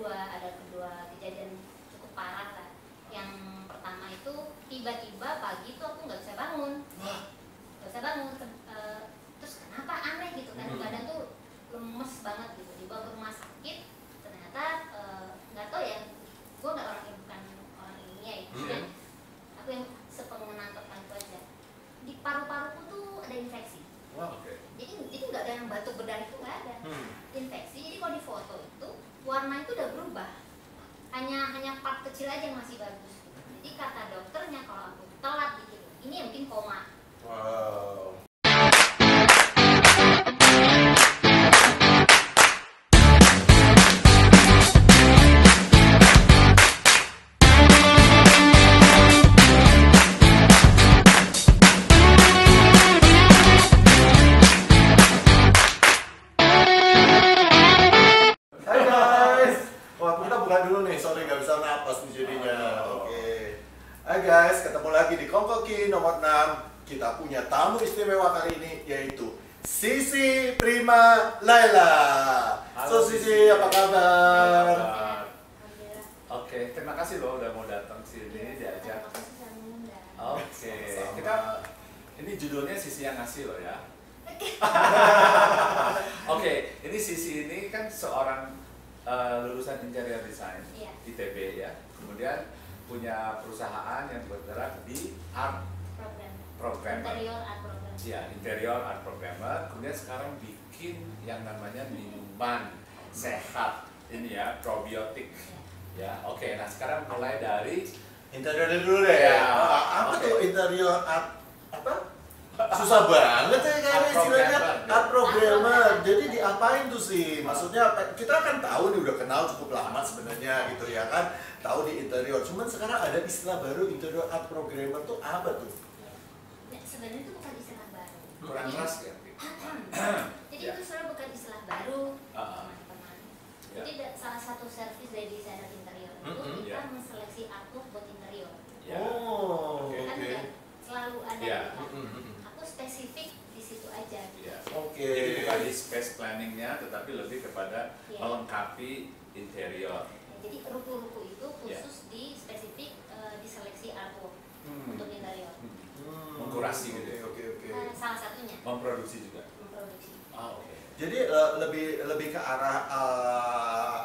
kedua kejadian cukup parah lah. Yang pertama itu tiba-tiba pagi tuh aku nggak bisa bangun. Terus kenapa aneh gitu kan, badan tuh lemes banget gitu, dibawa ke rumah sakit ternyata nggak tahu ya, gue nggak bukan orang ilmiah ya, maksudnya aku yang sepengenangkatan itu aja, di paru-paruku tuh ada infeksi. Jadi nggak ada yang batuk berdarah, itu nggak ada infeksi. Jadi kalau di foto itu warna itu udah berubah, hanya part kecil aja yang masih bagus. Jadi kata dokternya kalau aku telat dikit ini ya mungkin koma. Wow. Hai guys, ketemu lagi di Kongkoki nomor 6. Kita punya tamu istimewa kali ini, yaitu Sisi Prima Laila. So Sisi, apa kabar? Oke, terima kasih loh udah mau datang sini diajak. Oke, kita ini judulnya Sisi yang ngasih loh ya. Oke, ini Sisi ini kan seorang lulusan interior design ITB ya. Kemudian punya perusahaan yang bergerak di art programmer. Interior art programmer. Ya, interior art programmer. Kemudian sekarang bikin yang namanya minuman sehat ini ya, probiotik. Ya, oke. Nah, sekarang mulai dari interior dulu deh. Ya, apa tuh interior art apa? Susah banget ya kayaknya istilahnya art programmer. Jadi diapain tuh sih? Maksudnya kita kan tahu nih, udah kenal cukup lama sebenarnya gitu ya kan, tahu di interior. Cuman sekarang ada istilah baru, interior art programmer tuh apa tuh? Ya, sebenarnya itu bukan istilah baru. kurang keras ya. Jadi itu sebenarnya bukan istilah baru, teman-teman. Jadi salah satu service dari desainer interior itu kita menseleksi artwork buat interior. Oh, Kan oke. selalu ada aku spesifik di situ aja. Oke. Jadi bukan di space planningnya, tetapi lebih kepada melengkapi interior. Jadi ruku-ruku itu khusus di spesifik diseleksi artwork untuk interior. Mengkurasi gitu ya. Oke. Salah satunya. Memproduksi juga. Memproduksi. Oke. Jadi lebih ke arah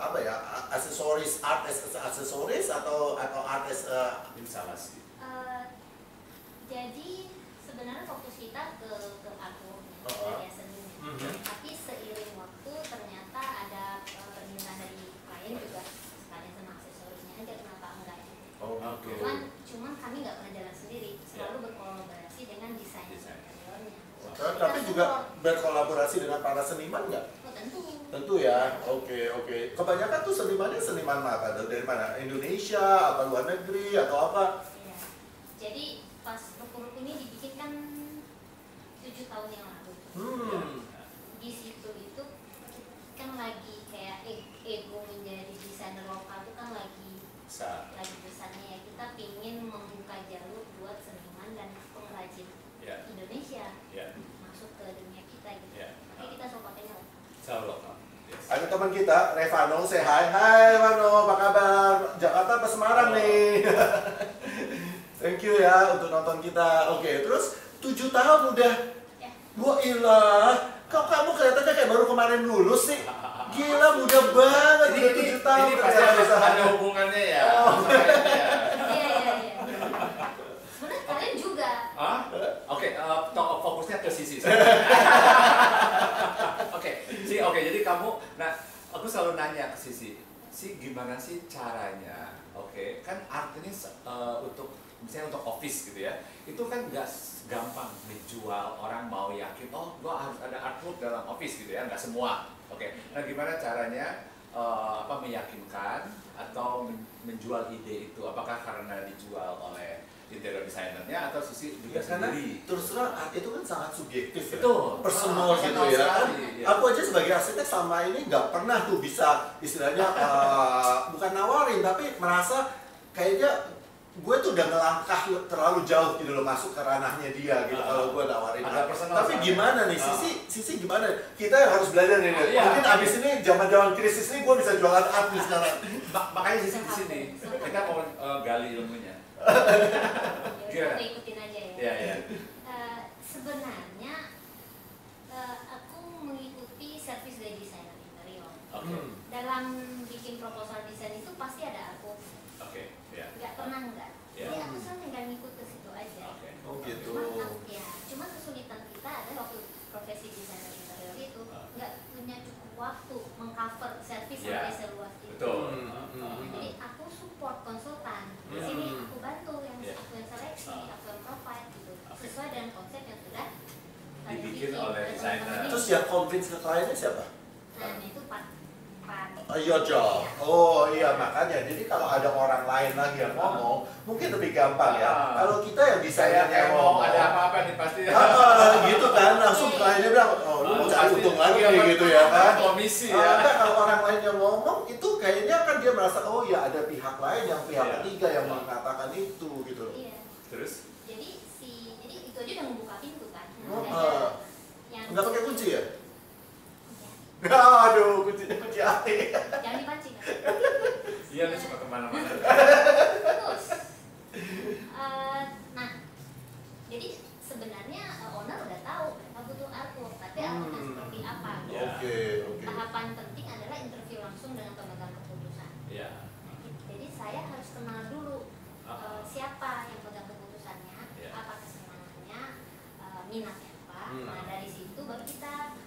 apa ya, aksesoris, art as aksesoris atau art as Instalasi. Jadi sebenarnya fokus kita ke artwork, karya seninya. Tapi seiring waktu ternyata ada permintaan dari klien juga sekalian sama aksesorisnya aja, kenapa enggak gitu. Oke. Cuman kami nggak pernah jalan sendiri, selalu berkolaborasi dengan desain interiornya. tapi juga berkolaborasi dengan para seniman nggak? Oh, tentu. Tentu ya. Oke. Kebanyakan tuh senimannya seniman apa? Dari mana? Indonesia atau luar negeri atau apa? Ya. Jadi pas ruku-ruku ini dibikin kan 7 tahun yang lalu. Di situ itu kan lagi kayak ego menjadi desainer lokal itu kan lagi besarnya ya. Kita pingin membuka jalur buat seniman dan pengrajin Indonesia masuk ke dunia kita gitu. Tapi kita sopatnya lokal. Ada teman kita, Revano, say hi. Hai Revano, apa kabar? Jakarta apa Semarang nih? Thank you ya untuk nonton kita. Oke, terus 7 tahun udah. Wah ilah, kamu kelihatannya kayak baru kemarin lulus sih. Gila, muda banget, udah 7 tahun. Ini pasti ada hubungannya ya. Iya. Sebenarnya kalian juga. Oke, fokusnya ke Sisi. Oke, jadi kamu, nah aku selalu nanya ke Sisi, gimana sih caranya? Oke, kan art ini untuk misalnya untuk office gitu ya, itu kan nggak gampang dijual, orang mau yakin, oh gua harus ada artwork dalam office gitu ya, nggak semua. Oke, nah gimana caranya meyakinkan atau menjual ide itu? Apakah karena dijual oleh interior desainernya atau Sisi juga sendiri? Terus terang art itu kan sangat subjektif ya. Betul. Personal gitu ya kan. Aku aja sebagai arsitek sama ini nggak pernah tuh bisa istilahnya bukan nawarin tapi merasa kayaknya gue tuh udah ngelangkah terlalu jauh gitu loh masuk ke ranahnya dia gitu kalau gue nawarin. Tapi gimana nih Sisi gimana? Kita harus belajar nih. Mungkin abis ini zaman krisis ini gue bisa jualan art nih sekarang. Makanya Sisi di sini kita mau gali ilmunya. Kita ikutin aja ya. Iya. Sebenarnya aku mengikuti service dari desainer interior. Dalam bikin proposal desain itu pasti ada aku. Nggak pernah enggak. Jadi aku selalu tinggal ngikut ke situ aja. Oh gitu. Cuma kesulitan kita adalah waktu profesi desainer interior itu nggak punya cukup waktu mengcover service sampai seluas itu. Betul. Jadi aku support konsultan. Di sini aku bantu yang aku yang seleksi, aku yang provide gitu. Sesuai dengan konsep yang sudah dibikin oleh desainer. Terus yang convince ke kliennya siapa? Nah itu Pak. Iya, Jo. Oh iya, makanya. Jadi kalau ada orang lain lagi yang ngomong, mungkin lebih gampang ya. Kalau kita yang desainernya ngomong, ada apa-apa nih pasti. Gitu kan, langsung kliennya bilang, oh lu mau cari untung lagi nih gitu ya kan. Komisi ya. Kalau orang lain yang ngomong, itu kayaknya kan dia merasa, oh ya ada pihak lain, yang pihak ketiga yang mengatakan itu gitu. Iya. Terus? Jadi itu aja udah membuka pintu kan. Nggak pakai kunci ya? Aduh, kunci hati. Jangan dipancing. Iya, lu suka kemana-mana. Terus, nah, jadi sebenarnya owner udah tahu mereka butuh artwork, tapi artworknya seperti apa? Oke. Tahapan penting adalah interview langsung dengan pemegang keputusan. Jadi saya harus kenal dulu siapa yang pegang keputusannya, apa kesenangannya, minatnya apa. Nah dari situ baru kita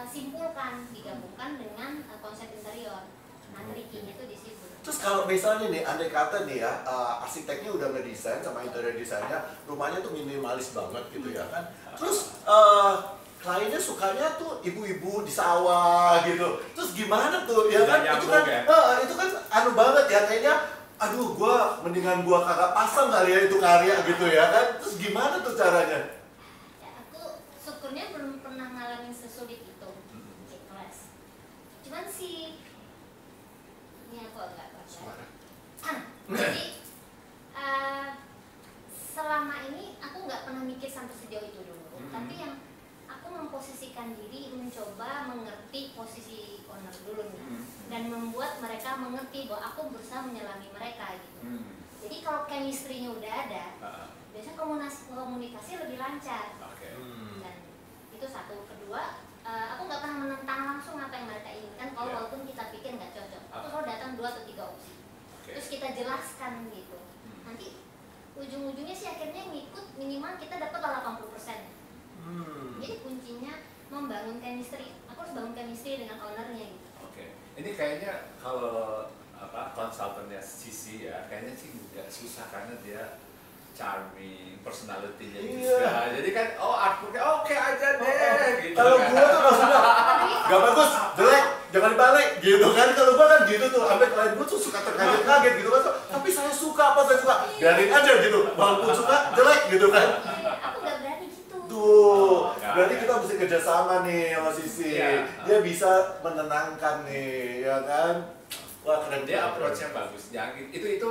simpulkan, digabungkan dengan konsep interior. Nah, triknya itu di situ. Terus kalau misalnya nih, andai kata nih ya, arsiteknya udah ngedesain sama interior desainnya, rumahnya tuh minimalis banget gitu ya kan. Terus kliennya sukanya tuh ibu-ibu di sawah gitu. Terus gimana tuh? Ya kan itu kan anu banget ya kayaknya. Aduh, mendingan gua kagak pasang kali ya itu karya gitu ya kan. Terus gimana tuh caranya? Ya, aku syukurnya belum pernah ngalamin sesulit itu. Ikhlas. Cuman sih ini aku agak baca. Jadi selama ini aku nggak pernah mikir sampai sejauh itu dulu. Tapi yang aku memposisikan diri mencoba mengerti posisi owner dulu nih, dan membuat mereka mengerti bahwa aku berusaha menyelami mereka gitu. Jadi kalau chemistry-nya udah ada, biasanya komunikasi lebih lancar. Dan itu satu. Kedua, aku nggak pernah menentang langsung apa yang mereka inginkan. Kalau walaupun kita pikir nggak cocok, aku selalu datang 2 atau 3 opsi. Terus kita jelaskan gitu. Nanti ujung-ujungnya sih akhirnya ngikut, minimal kita dapat 80%. Jadi kuncinya membangun chemistry. Aku harus bangun chemistry dengan ownernya gitu. Ini kayaknya kalau konsultannya Sisi ya, kayaknya sih nggak susah karena dia charming, personality-nya juga. Jadi kan, artworknya oke aja deh. Gitu kalau kan. gua tuh maksudnya gak bagus, jelek, jangan dibalik gitu kan. Kalau gua kan gitu tuh, sampai klien gua tuh suka terkaget-kaget gitu kan. Tapi saya suka apa saya suka, biarin aja gitu. Walaupun suka, jelek gitu kan. Aku gak berani gitu. Tuh, berarti kita mesti kerjasama nih sama Sisi. Dia bisa menenangkan nih, ya kan. Wah keren. Dia approach-nya bagus. Itu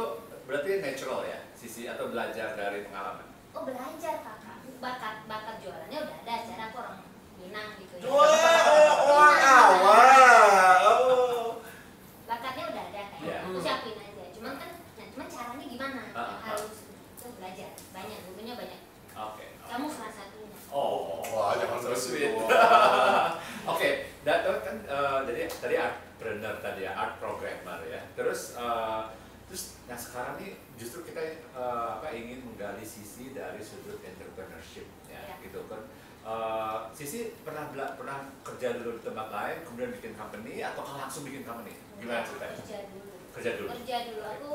berarti natural ya, Sisi, atau belajar dari pengalaman? Oh belajar kakak, bakat jualannya udah ada. Cara aku orang Minang gitu ya. Bakatnya udah ada kayak, aku siapin aja. Cuman caranya gimana? Harus belajar, banyak, gurunya banyak. Kamu salah satunya. Wah jangan so sweet. Kan jadi tadi artpreneur tadi ya, art programmer ya. Terus nah sekarang nih justru kita ingin menggali Sisi dari sudut entrepreneurship ya, gitu kan. Sisi pernah kerja dulu di tempat lain, kemudian bikin company, atau langsung bikin company? Gimana ceritanya? Kerja dulu. Aku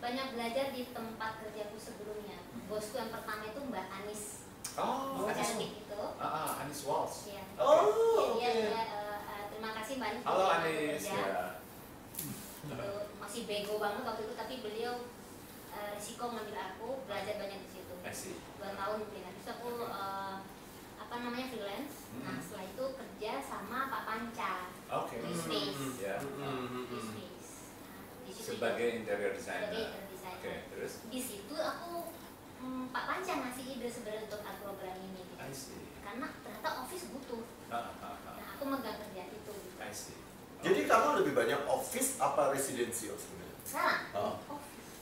banyak belajar di tempat kerjaku sebelumnya. Bosku yang pertama itu Mbak Anis. Cantik itu. Anis Walsh. Iya. Oke. Terima kasih Mbak Anis. Halo Anis. Itu masih bego banget waktu itu, tapi beliau risiko ngambil aku, belajar banyak di situ. 2 tahun mungkin. Habis aku freelance. Nah setelah itu kerja sama Pak Panca. Di Space. Di Space. Sebagai interior designer. Oke, terus? Di situ aku Pak Panca ngasih ide sebenarnya untuk art program ini gitu. I see. Karena ternyata office butuh. Nah, aku megang kerjaan itu gitu. I see. Jadi kamu lebih banyak office apa residensial sebenarnya? Sekarang Oh.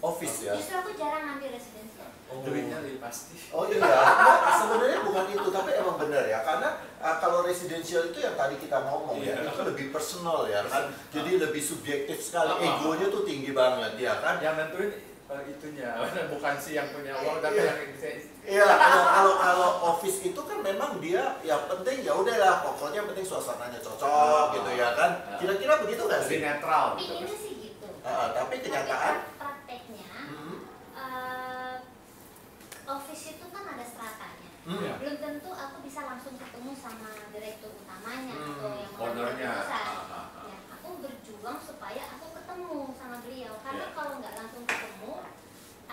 Office ya? justru aku jarang ngambil residensial. Duitnya lebih pasti. Oh iya, nah, sebenarnya bukan itu, tapi emang benar ya, karena kalau residensial itu yang tadi kita ngomong ya, itu lebih personal ya kan, jadi lebih subjektif sekali, egonya tuh tinggi banget ya kan. Yang nentuin itunya, bukan si yang punya uang tapi yang bisa. Iya, kalau office itu kan memang dia yang penting ya udahlah, pokoknya yang penting suasananya cocok gitu ya kan. Kira-kira begitu nggak sih? Lebih netral. Pinginnya sih gitu. Tapi kenyataan prakteknya office itu kan ada stratanya. Belum tentu aku bisa langsung ketemu sama direktur utamanya atau yang ownernya. Ya, aku berjuang supaya aku ketemu sama beliau karena kalau nggak langsung ketemu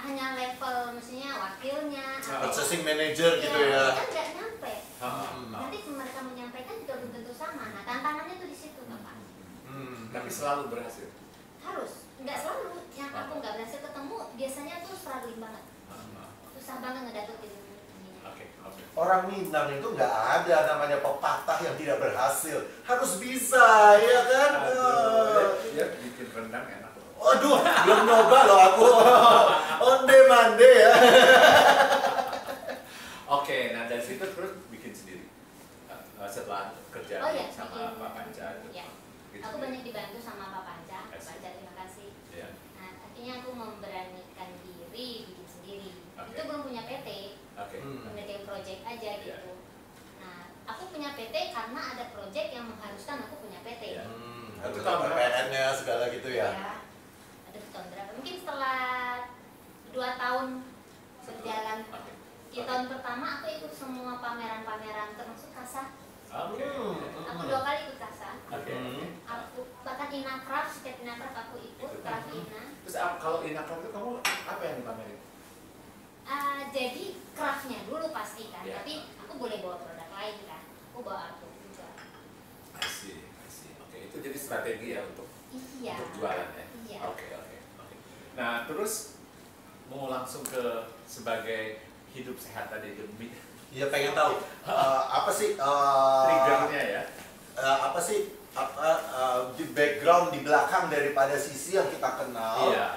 hanya level mestinya wakilnya purchasing manager gitu ya. kan nggak nyampe. Nanti mereka menyampaikan juga belum tentu sama. Nah, tantangannya tuh di situ, Bapak. Tapi selalu berhasil. Harus, nggak selalu. Yang aku nggak berhasil ketemu biasanya tuh struggling banget. Susah banget ngedapetin ininya. Orang Minang itu nggak ada namanya pepatah yang tidak berhasil, harus bisa ya kan. Dia bikin rendang enak loh. Waduh, belum nyoba loh aku. Onde mande ya. Oke, nah dari situ terus bikin sendiri. Setelah kerja sama Pak Panca. Ya. Aku banyak dibantu sama Pak Panca. Pak Panca, terima kasih. Ya. Nah, akhirnya aku memberanikan diri bikin sendiri. Oke. Itu belum punya PT, penelitian project aja gitu. Nah, aku punya PT karena ada project yang mengharuskan aku punya PT. Harus ada PPN-nya segala gitu ya. Ada tahun berapa? Mungkin setelah 2 tahun berjalan. Di tahun pertama aku ikut semua pameran-pameran termasuk KASA. Aku 2 kali ikut KASA. Aku bahkan Inacraft, setiap Inacraft aku ikut, Craftina. Terus kalau Inacraft itu kamu apa yang dipamerin? Jadi craftnya dulu pasti kan, Yeah. tapi aku boleh bawa produk lain kan. Aku bawa artwork juga. I see. Oke, itu jadi strategi ya untuk jualan ya. Iya. Oke. Nah, terus mau langsung ke sebagai hidup sehat tadi itu. Iya, pengen tahu apa sih Triggernya ya. apa sih di background di belakang daripada Sisi yang kita kenal. Iya.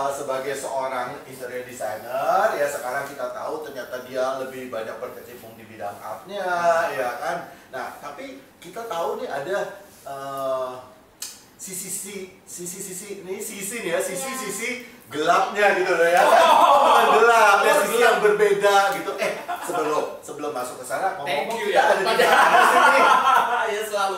Sebagai seorang interior designer ya, sekarang kita tahu ternyata dia lebih banyak berkecimpung di bidang artnya ya kan. Nah, tapi kita tahu nih ada sisi nih ya, sisi gelapnya gitu loh ya. Gelap ya, sisi yang berbeda gitu. Sebelum masuk ke sana Thank ngomong you kita ya. ada di sini. Ya selalu.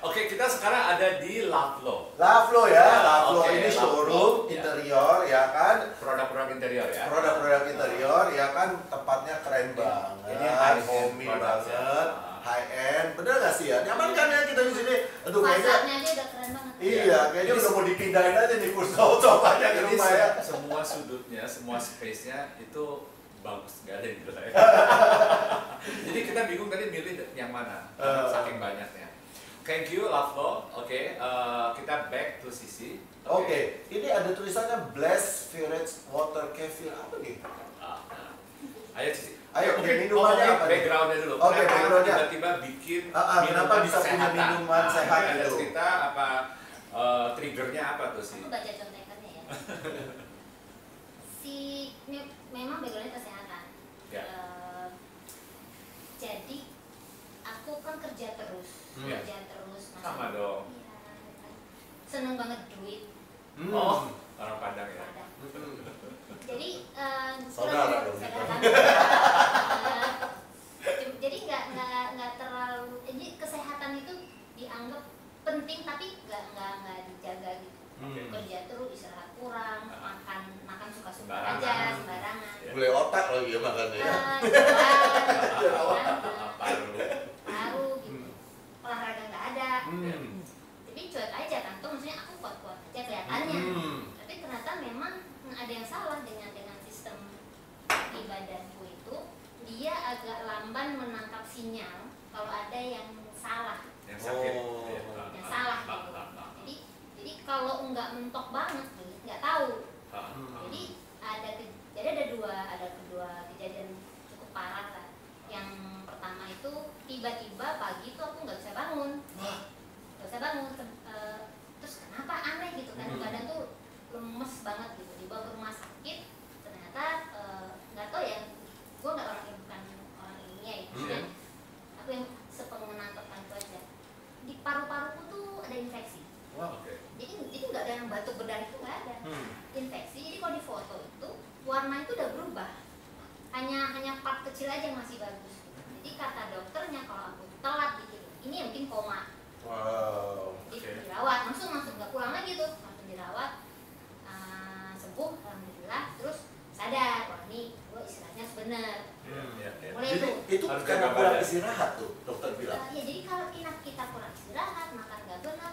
Oke, kita sekarang ada di Lavlo. Lavlo ya, Lavlo Oke, ini showroom Lavlo, ya. interior ya kan. Produk-produk interior ya. Produk-produk interior ya kan, tempatnya keren banget. Ini high end homey product ya. banget, high end. Bener gak sih ya? Nyaman kan ya kita di sini? Aduh kayaknya. Fasadnya aja udah keren banget. Iya, kayaknya udah mau dipindahin aja nih kursi cobanya ke Jadi rumah ya. semua sudutnya, semua space-nya itu bagus, nggak ada yang jelek. Jadi kita bingung tadi milih yang mana, saking banyaknya. Thank you, Lavlo. Oke, kita back to Sisi. Oke, ini ada tulisannya Bless Spirits Water Kefir apa nih? Ayo Sisi. Ayo, Mungkin minumannya apa nih? background-nya dulu. Oke, Kenapa background-nya. tiba-tiba bikin Kenapa bisa punya kesehatan? minuman sehat Ada gitu? cerita apa, triggernya apa tuh sih? Aku baca contekannya ya. Memang backgroundnya kesehatan. Ya. Jadi aku kan kerja terus, Sama dong. Iya, kan. Seneng banget duit. Oh, orang Padang ya. Padang. Jadi Saudara dong. Jadi nggak terlalu. Jadi kesehatan itu dianggap penting tapi nggak dijaga gitu. Kerja terus, istirahat kurang, makan suka-suka aja, sembarangan. Gulai otak lagi ya makannya ya. Paru gitu. Olahraga nggak ada. Tapi cuek aja kan, tuh maksudnya aku kuat-kuat aja kelihatannya. Tapi ternyata memang ada yang salah dengan sistem di badanku itu. Dia agak lamban menangkap sinyal kalau ada yang salah. Yang sakit. Yang salah gitu. Jadi kalau nggak mentok banget nih, nggak tahu Jadi ada kedua kejadian cukup parah lah. Yang pertama itu tiba-tiba pagi tuh aku nggak bisa bangun. Terus kenapa aneh gitu kan, badan tuh lemes banget gitu, dibawa ke rumah sakit. Ternyata nggak tahu ya, gue nggak bukan orang ilmiah ya, maksudnya aku yang sepengenangkatan itu aja, di paru-paruku tuh ada infeksi. Jadi nggak ada yang batuk berdarah, itu nggak ada. Infeksi. Jadi kalau di foto itu warna itu udah berubah, hanya part kecil aja yang masih bagus gitu. Jadi kata dokternya kalau aku telat dikit ini ya mungkin koma. Jadi dirawat, langsung nggak pulang lagi tuh, langsung dirawat, sembuh alhamdulillah, terus sadar, wah ini gue istirahatnya sebenar. Mulai itu karena kurang istirahat tuh dokter bilang. Ya jadi kalau kita kurang istirahat, makan nggak benar,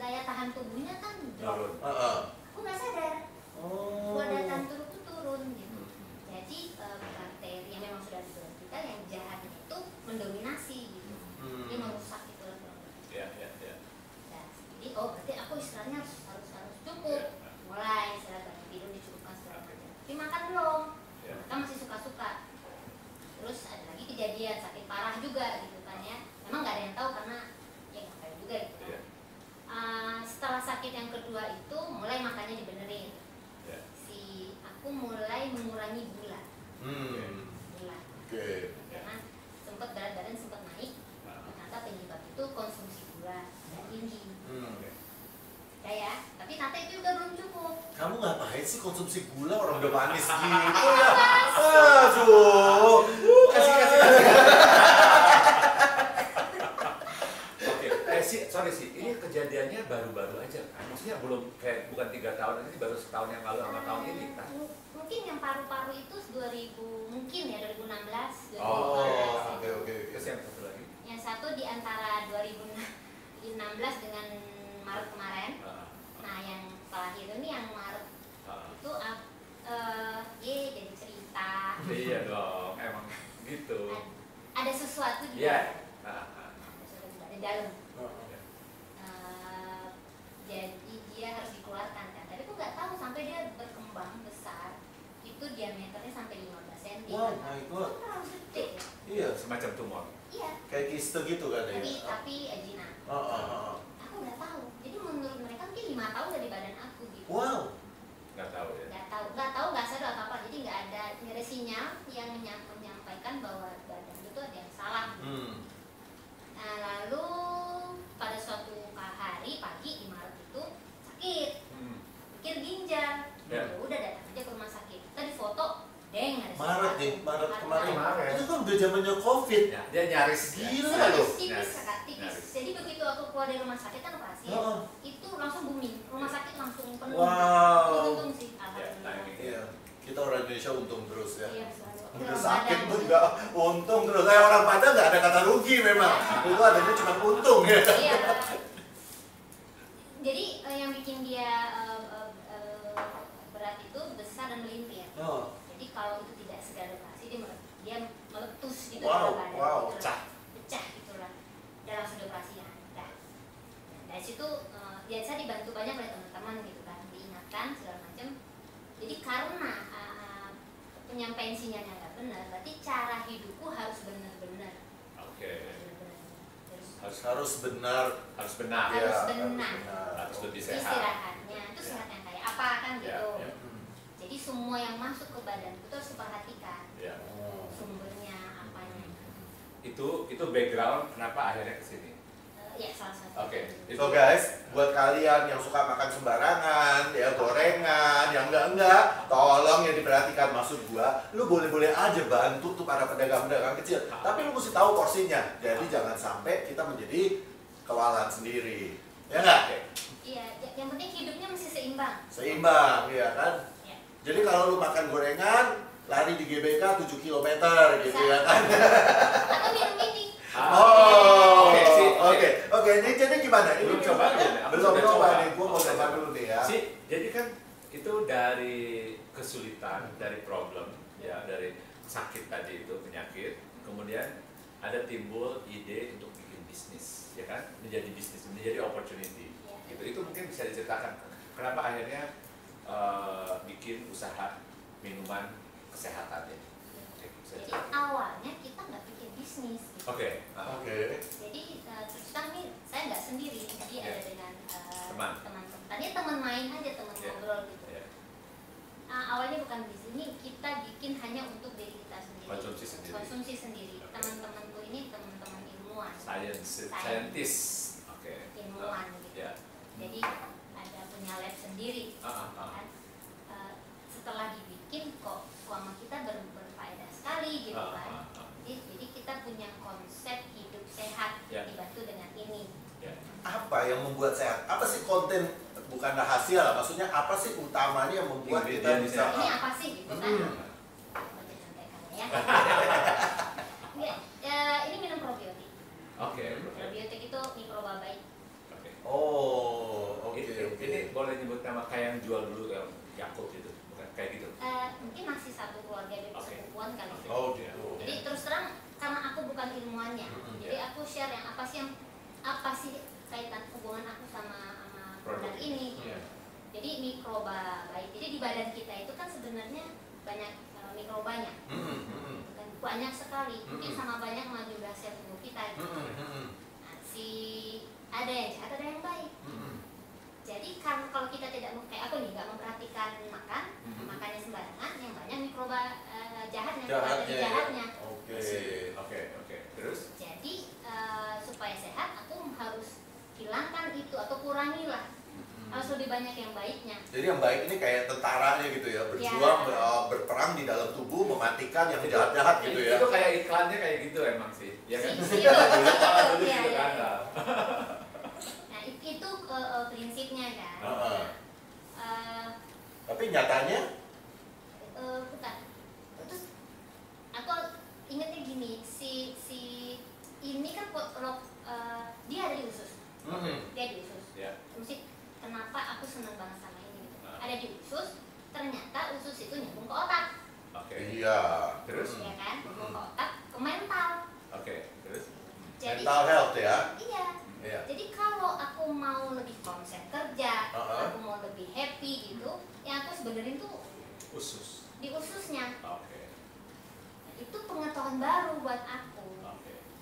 daya tahan tubuhnya kan drop. Aku nggak sadar, gua daya tahan tubuhku turun gitu. Jadi bakteri yang memang sudah di dalam kita yang jahatnya itu mendominasi gitu, dia merusak itu. Nah, jadi berarti aku istirahatnya harus cukup. Mulai istirahat, banyak tidur, dicukupkan segala macam. Tapi makan belum, makan masih suka-suka. Terus ada lagi kejadian sakit parah juga gitu kan ya. Memang nggak ada yang tahu karena ya nggak tahu juga gitu kan. Setelah sakit yang kedua itu mulai makannya dibenerin. Aku mulai mengurangi gula. Karena sempat berat badan sempat naik. Ternyata penyebab itu konsumsi gula yang tinggi. Ya, tapi ternyata itu juga belum cukup. Kamu ngapain sih konsumsi gula, orang udah manis gitu ya? Aduh. Kasih. Sorry sih, ini kejadiannya baru-baru aja kan? Maksudnya belum kayak bukan 3 tahun, ini baru setahun yang lalu sama tahun ini kan? Mungkin yang paru-paru itu 2000, mungkin ya 2016, 2015. Oke. Terus yang satu lagi? Yang satu di antara 2016 dengan Maret kemarin. Nah yang terakhir ini yang Maret itu jadi cerita. Iya dong, emang gitu. Ada sesuatu di dalam. Di dalam. Jadi dia harus dikeluarkan kan. Tapi aku nggak tahu sampai dia berkembang besar. Itu diameternya sampai 15 cm. Wow, my God. Terlalu gede ya. Iya, Semacam tumor. Iya. kayak kiste gitu kan ya. Tapi jinak. Aku nggak tahu. Jadi menurut mereka mungkin 5 tahun dari badan aku gitu. Wow. Nggak tahu ya. Nggak sadar apa. Jadi nggak ada sinyal yang menyampaikan bahwa badan itu ada yang salah. Nah lalu pada suatu hari pagi di Maret itu sakit, pikir ginjal. Udah datang aja ke rumah sakit. Kita di foto, ada Maret kemarin. Kemarin. Itu kan udah zamannya COVID. Ya, dia nyaris. Gila loh. Tipis. Jadi begitu aku keluar dari rumah sakit kan operasi, itu langsung booming. Rumah sakit langsung penuh. Wow. Untung sih, alhamdulillah. Iya. Kita orang Indonesia untung terus ya. Iya, selalu. Udah sakit pun nggak untung terus. Kayak orang Padang nggak ada kata rugi memang. Itu adanya cuma untung ya. Iya. Jadi yang bikin dia berat itu besar dan melintir. Jadi kalau itu tidak segera operasi dia meletus gitu. Wow. Pecah gitulah. Dan langsung dioperasi ya. Dari situ saya dibantu banyak oleh teman-teman gitu kan, diingatkan segala macam. Jadi karena penyampaian sinyalnya nggak benar, berarti cara hidupku harus benar-benar. Harus benar. Harus benar. Harus lebih sehat. Istirahatnya itu sehat yang kayak apa kan gitu. Jadi semua yang masuk ke badan itu harus diperhatikan. Sumbernya apanya. Itu background kenapa akhirnya kesini. Ya salah satu. So guys, buat kalian yang suka makan sembarangan, ya gorengan, yang enggak, tolong ya diperhatikan. Maksud gua, lu boleh-boleh aja bantu tuh para pedagang-pedagang kecil, tapi lu mesti tahu porsinya. Jadi jangan sampai kita menjadi kewalan sendiri, ya enggak? Iya, yang penting hidupnya mesti seimbang. Seimbang, ya kan? Ya. Jadi kalau lu makan gorengan, lari di GBK 7 km gitu ya kan? Atau minum ini. Oke. Ini jadi gimana? Ini Belum coba nih. Belum coba nih. Gua mau coba dulu nih ya. Jadi kan itu dari kesulitan, dari problem, ya dari sakit tadi itu penyakit, kemudian ada timbul ide untuk bikin bisnis, ya kan? Menjadi bisnis, menjadi opportunity. Itu mungkin bisa diceritakan. Kenapa akhirnya bikin usaha minuman kesehatan ya. Jadi awalnya kita nggak bikin bisnis. Gitu. Oke. Jadi terus terang nih saya nggak sendiri, jadi ada dengan teman-teman. Tadi teman main aja, teman ngobrol gitu. Awalnya bukan di sini, kita bikin hanya untuk diri kita sendiri. Konsumsi sendiri. Teman-temanku ini teman-teman ilmuwan. Scientist. Ilmuwan gitu. Jadi ada punya lab sendiri. Kan? Setelah dibikin kok sama kita berfaedah sekali gitu kan. Jadi kita punya konsep hidup sehat dibantu dengan ini. Apa yang membuat sehat? Apa sih konten, bukan rahasia lah, maksudnya apa sih utamanya yang membuat kita bisa ini apa sih gitu kan? Ya. Ini minum probiotik. Probiotik itu mikroba baik. Ini boleh nyebut nama kayak yang jual dulu yang Yakult itu, bukan kayak gitu? Mungkin masih satu keluarga dari sepupuan kali. Gitu. Jadi terus terang karena aku bukan ilmuannya, jadi aku share yang apa sih kaitan hubungan aku sama produk ini. Jadi mikroba baik. Jadi di badan kita itu kan sebenarnya banyak mikrobanya, kan banyak sekali. Mungkin sama banyak sama jumlah sel tubuh kita. Gitu. Nah, ada yang jahat, ada yang baik. Jadi kalau kita tidak kayak aku nih nggak memperhatikan makannya sembarangan, yang banyak mikroba jahatnya. Oke. Terus? Jadi supaya sehat aku harus hilangkan itu atau kurangilah. Harus lebih banyak yang baiknya. Jadi yang baik ini kayak tentaranya gitu ya, berjuang berperang di dalam tubuh mematikan yang jahat-jahat gitu ya. Itu kayak iklannya kayak gitu emang sih, ya kan? Dulu gitu kan. Nah itu prinsipnya kan. Tapi nyatanya? Bukan. Terus aku ingetnya gini, si ini kan dia ada di usus. Dia di usus. Mesti kenapa aku senang banget sama ini gitu. Ada di usus, ternyata usus itu nyambung ke otak. Iya. Terus? Ya kan, nyambung ke otak, ke mental. Terus? Jadi, mental health ya? Iya. Jadi kalau aku mau lebih konsen kerja, aku mau lebih happy gitu, yang aku sebenarnya tuh usus. Di ususnya. Itu pengetahuan baru buat aku.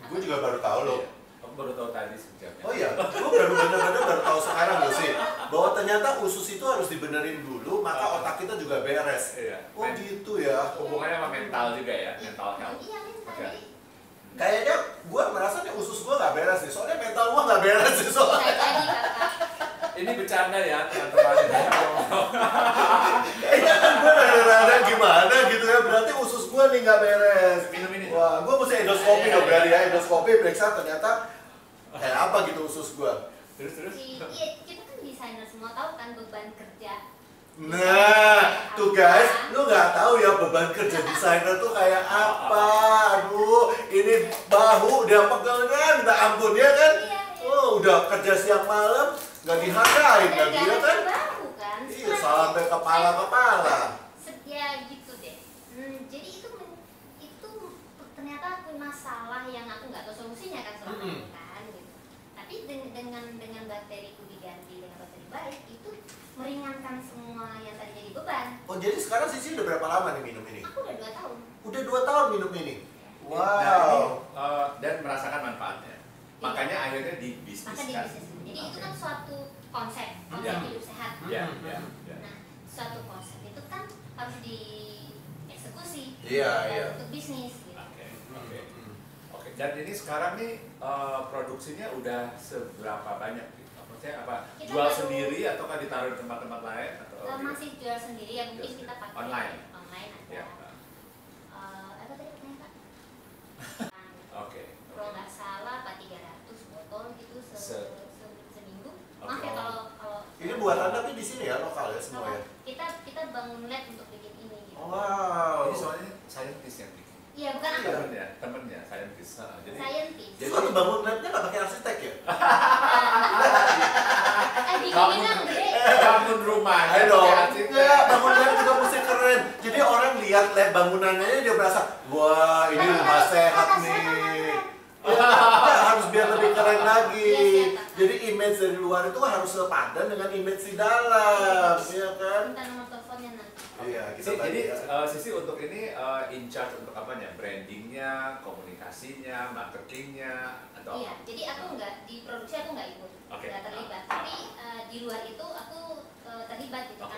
Gue juga baru tahu loh. Aku baru tahu tadi sebenarnya. Oh iya, gue benar-benar baru tahu sekarang loh sih, bahwa ternyata usus itu harus dibenerin dulu, maka otak kita juga beres. Oh gitu ya. Hubungannya sama mental juga ya, mental health. Iya, mental. Kayaknya gue merasa nih usus gue nggak beres nih, soalnya mental gue nggak beres nih soalnya. Bisa jadi kakak. Ini bercanda ya teman-teman. Kayaknya kan gue rada-rada gimana gitu ya, berarti usus gue nih nggak beres. Minum ini. Wah, gue mesti endoskopi dong berarti ya, endoskopi periksa ternyata kayak apa gitu usus gue. Terus? Iya, kita kan desainer semua tahu kan beban kerja. Nah, tuh guys, lu nggak tahu ya beban kerja desainer tuh kayak apa. Aduh, ini bahu udah pegel kan, minta ampun ya kan. Oh, udah kerja siang malam, nggak dihargain lagi ya kan. Bahu kan. Iya, sampai kepala-kepala. Ya gitu deh. Jadi itu ternyata masalah yang aku nggak tahu solusinya kan selama ini kan. Gitu. Tapi dengan bakteriku diganti dengan bakteri baik itu meringankan semua yang tadi jadi beban. Oh, jadi sekarang Sisi udah berapa lama nih minum ini? Aku udah 2 tahun. Udah 2 tahun minum ini? Wow. Nah, ini, dan merasakan manfaatnya. Makanya akhirnya dibisniskan. Jadi itu kan suatu konsep hidup sehat. Nah, suatu konsep itu kan harus dieksekusi untuk bisnis. Gitu. Oke. Dan ini sekarang nih produksinya udah seberapa banyak? Maksudnya apa? Kita jual sendiri ataukah ditaruh di tempat-tempat lain? Masih jual sendiri ya, mungkin kita pakai online ada. Apa tadi pertanyaan Pak? Oke. Kalau nggak salah 300 botol gitu seminggu. Maaf ya kalau ini buatan tapi di sini ya, lokal ya semua ya. Kita bangun lab untuk bikin ini gitu. Wow. Ini soalnya scientist yang bikin. Iya, bukan aku. Temennya scientist. Scientist. Jadi waktu bangun labnya nggak pakai arsitek ya? Bikin gede. Bangun rumah. Ayo dong. Enggak, bangun lab juga mesti keren. Jadi orang lihat lab bangunannya dia berasa, wah ini rumah sehat nih. Ya, harus biar lebih keren lagi. Iya, siap, Kakak. Jadi image dari luar itu harus sepadan dengan image di dalam, ya kan? Minta nomor teleponnya nanti. Iya, kita Jadi bagi ya. Sisi untuk ini in charge untuk apanya? Brandingnya, komunikasinya, marketingnya, atau Iya, apa? jadi aku nggak di produksi, aku nggak ikut, Oke. nggak terlibat. Tapi di luar itu aku terlibat gitu, Oke.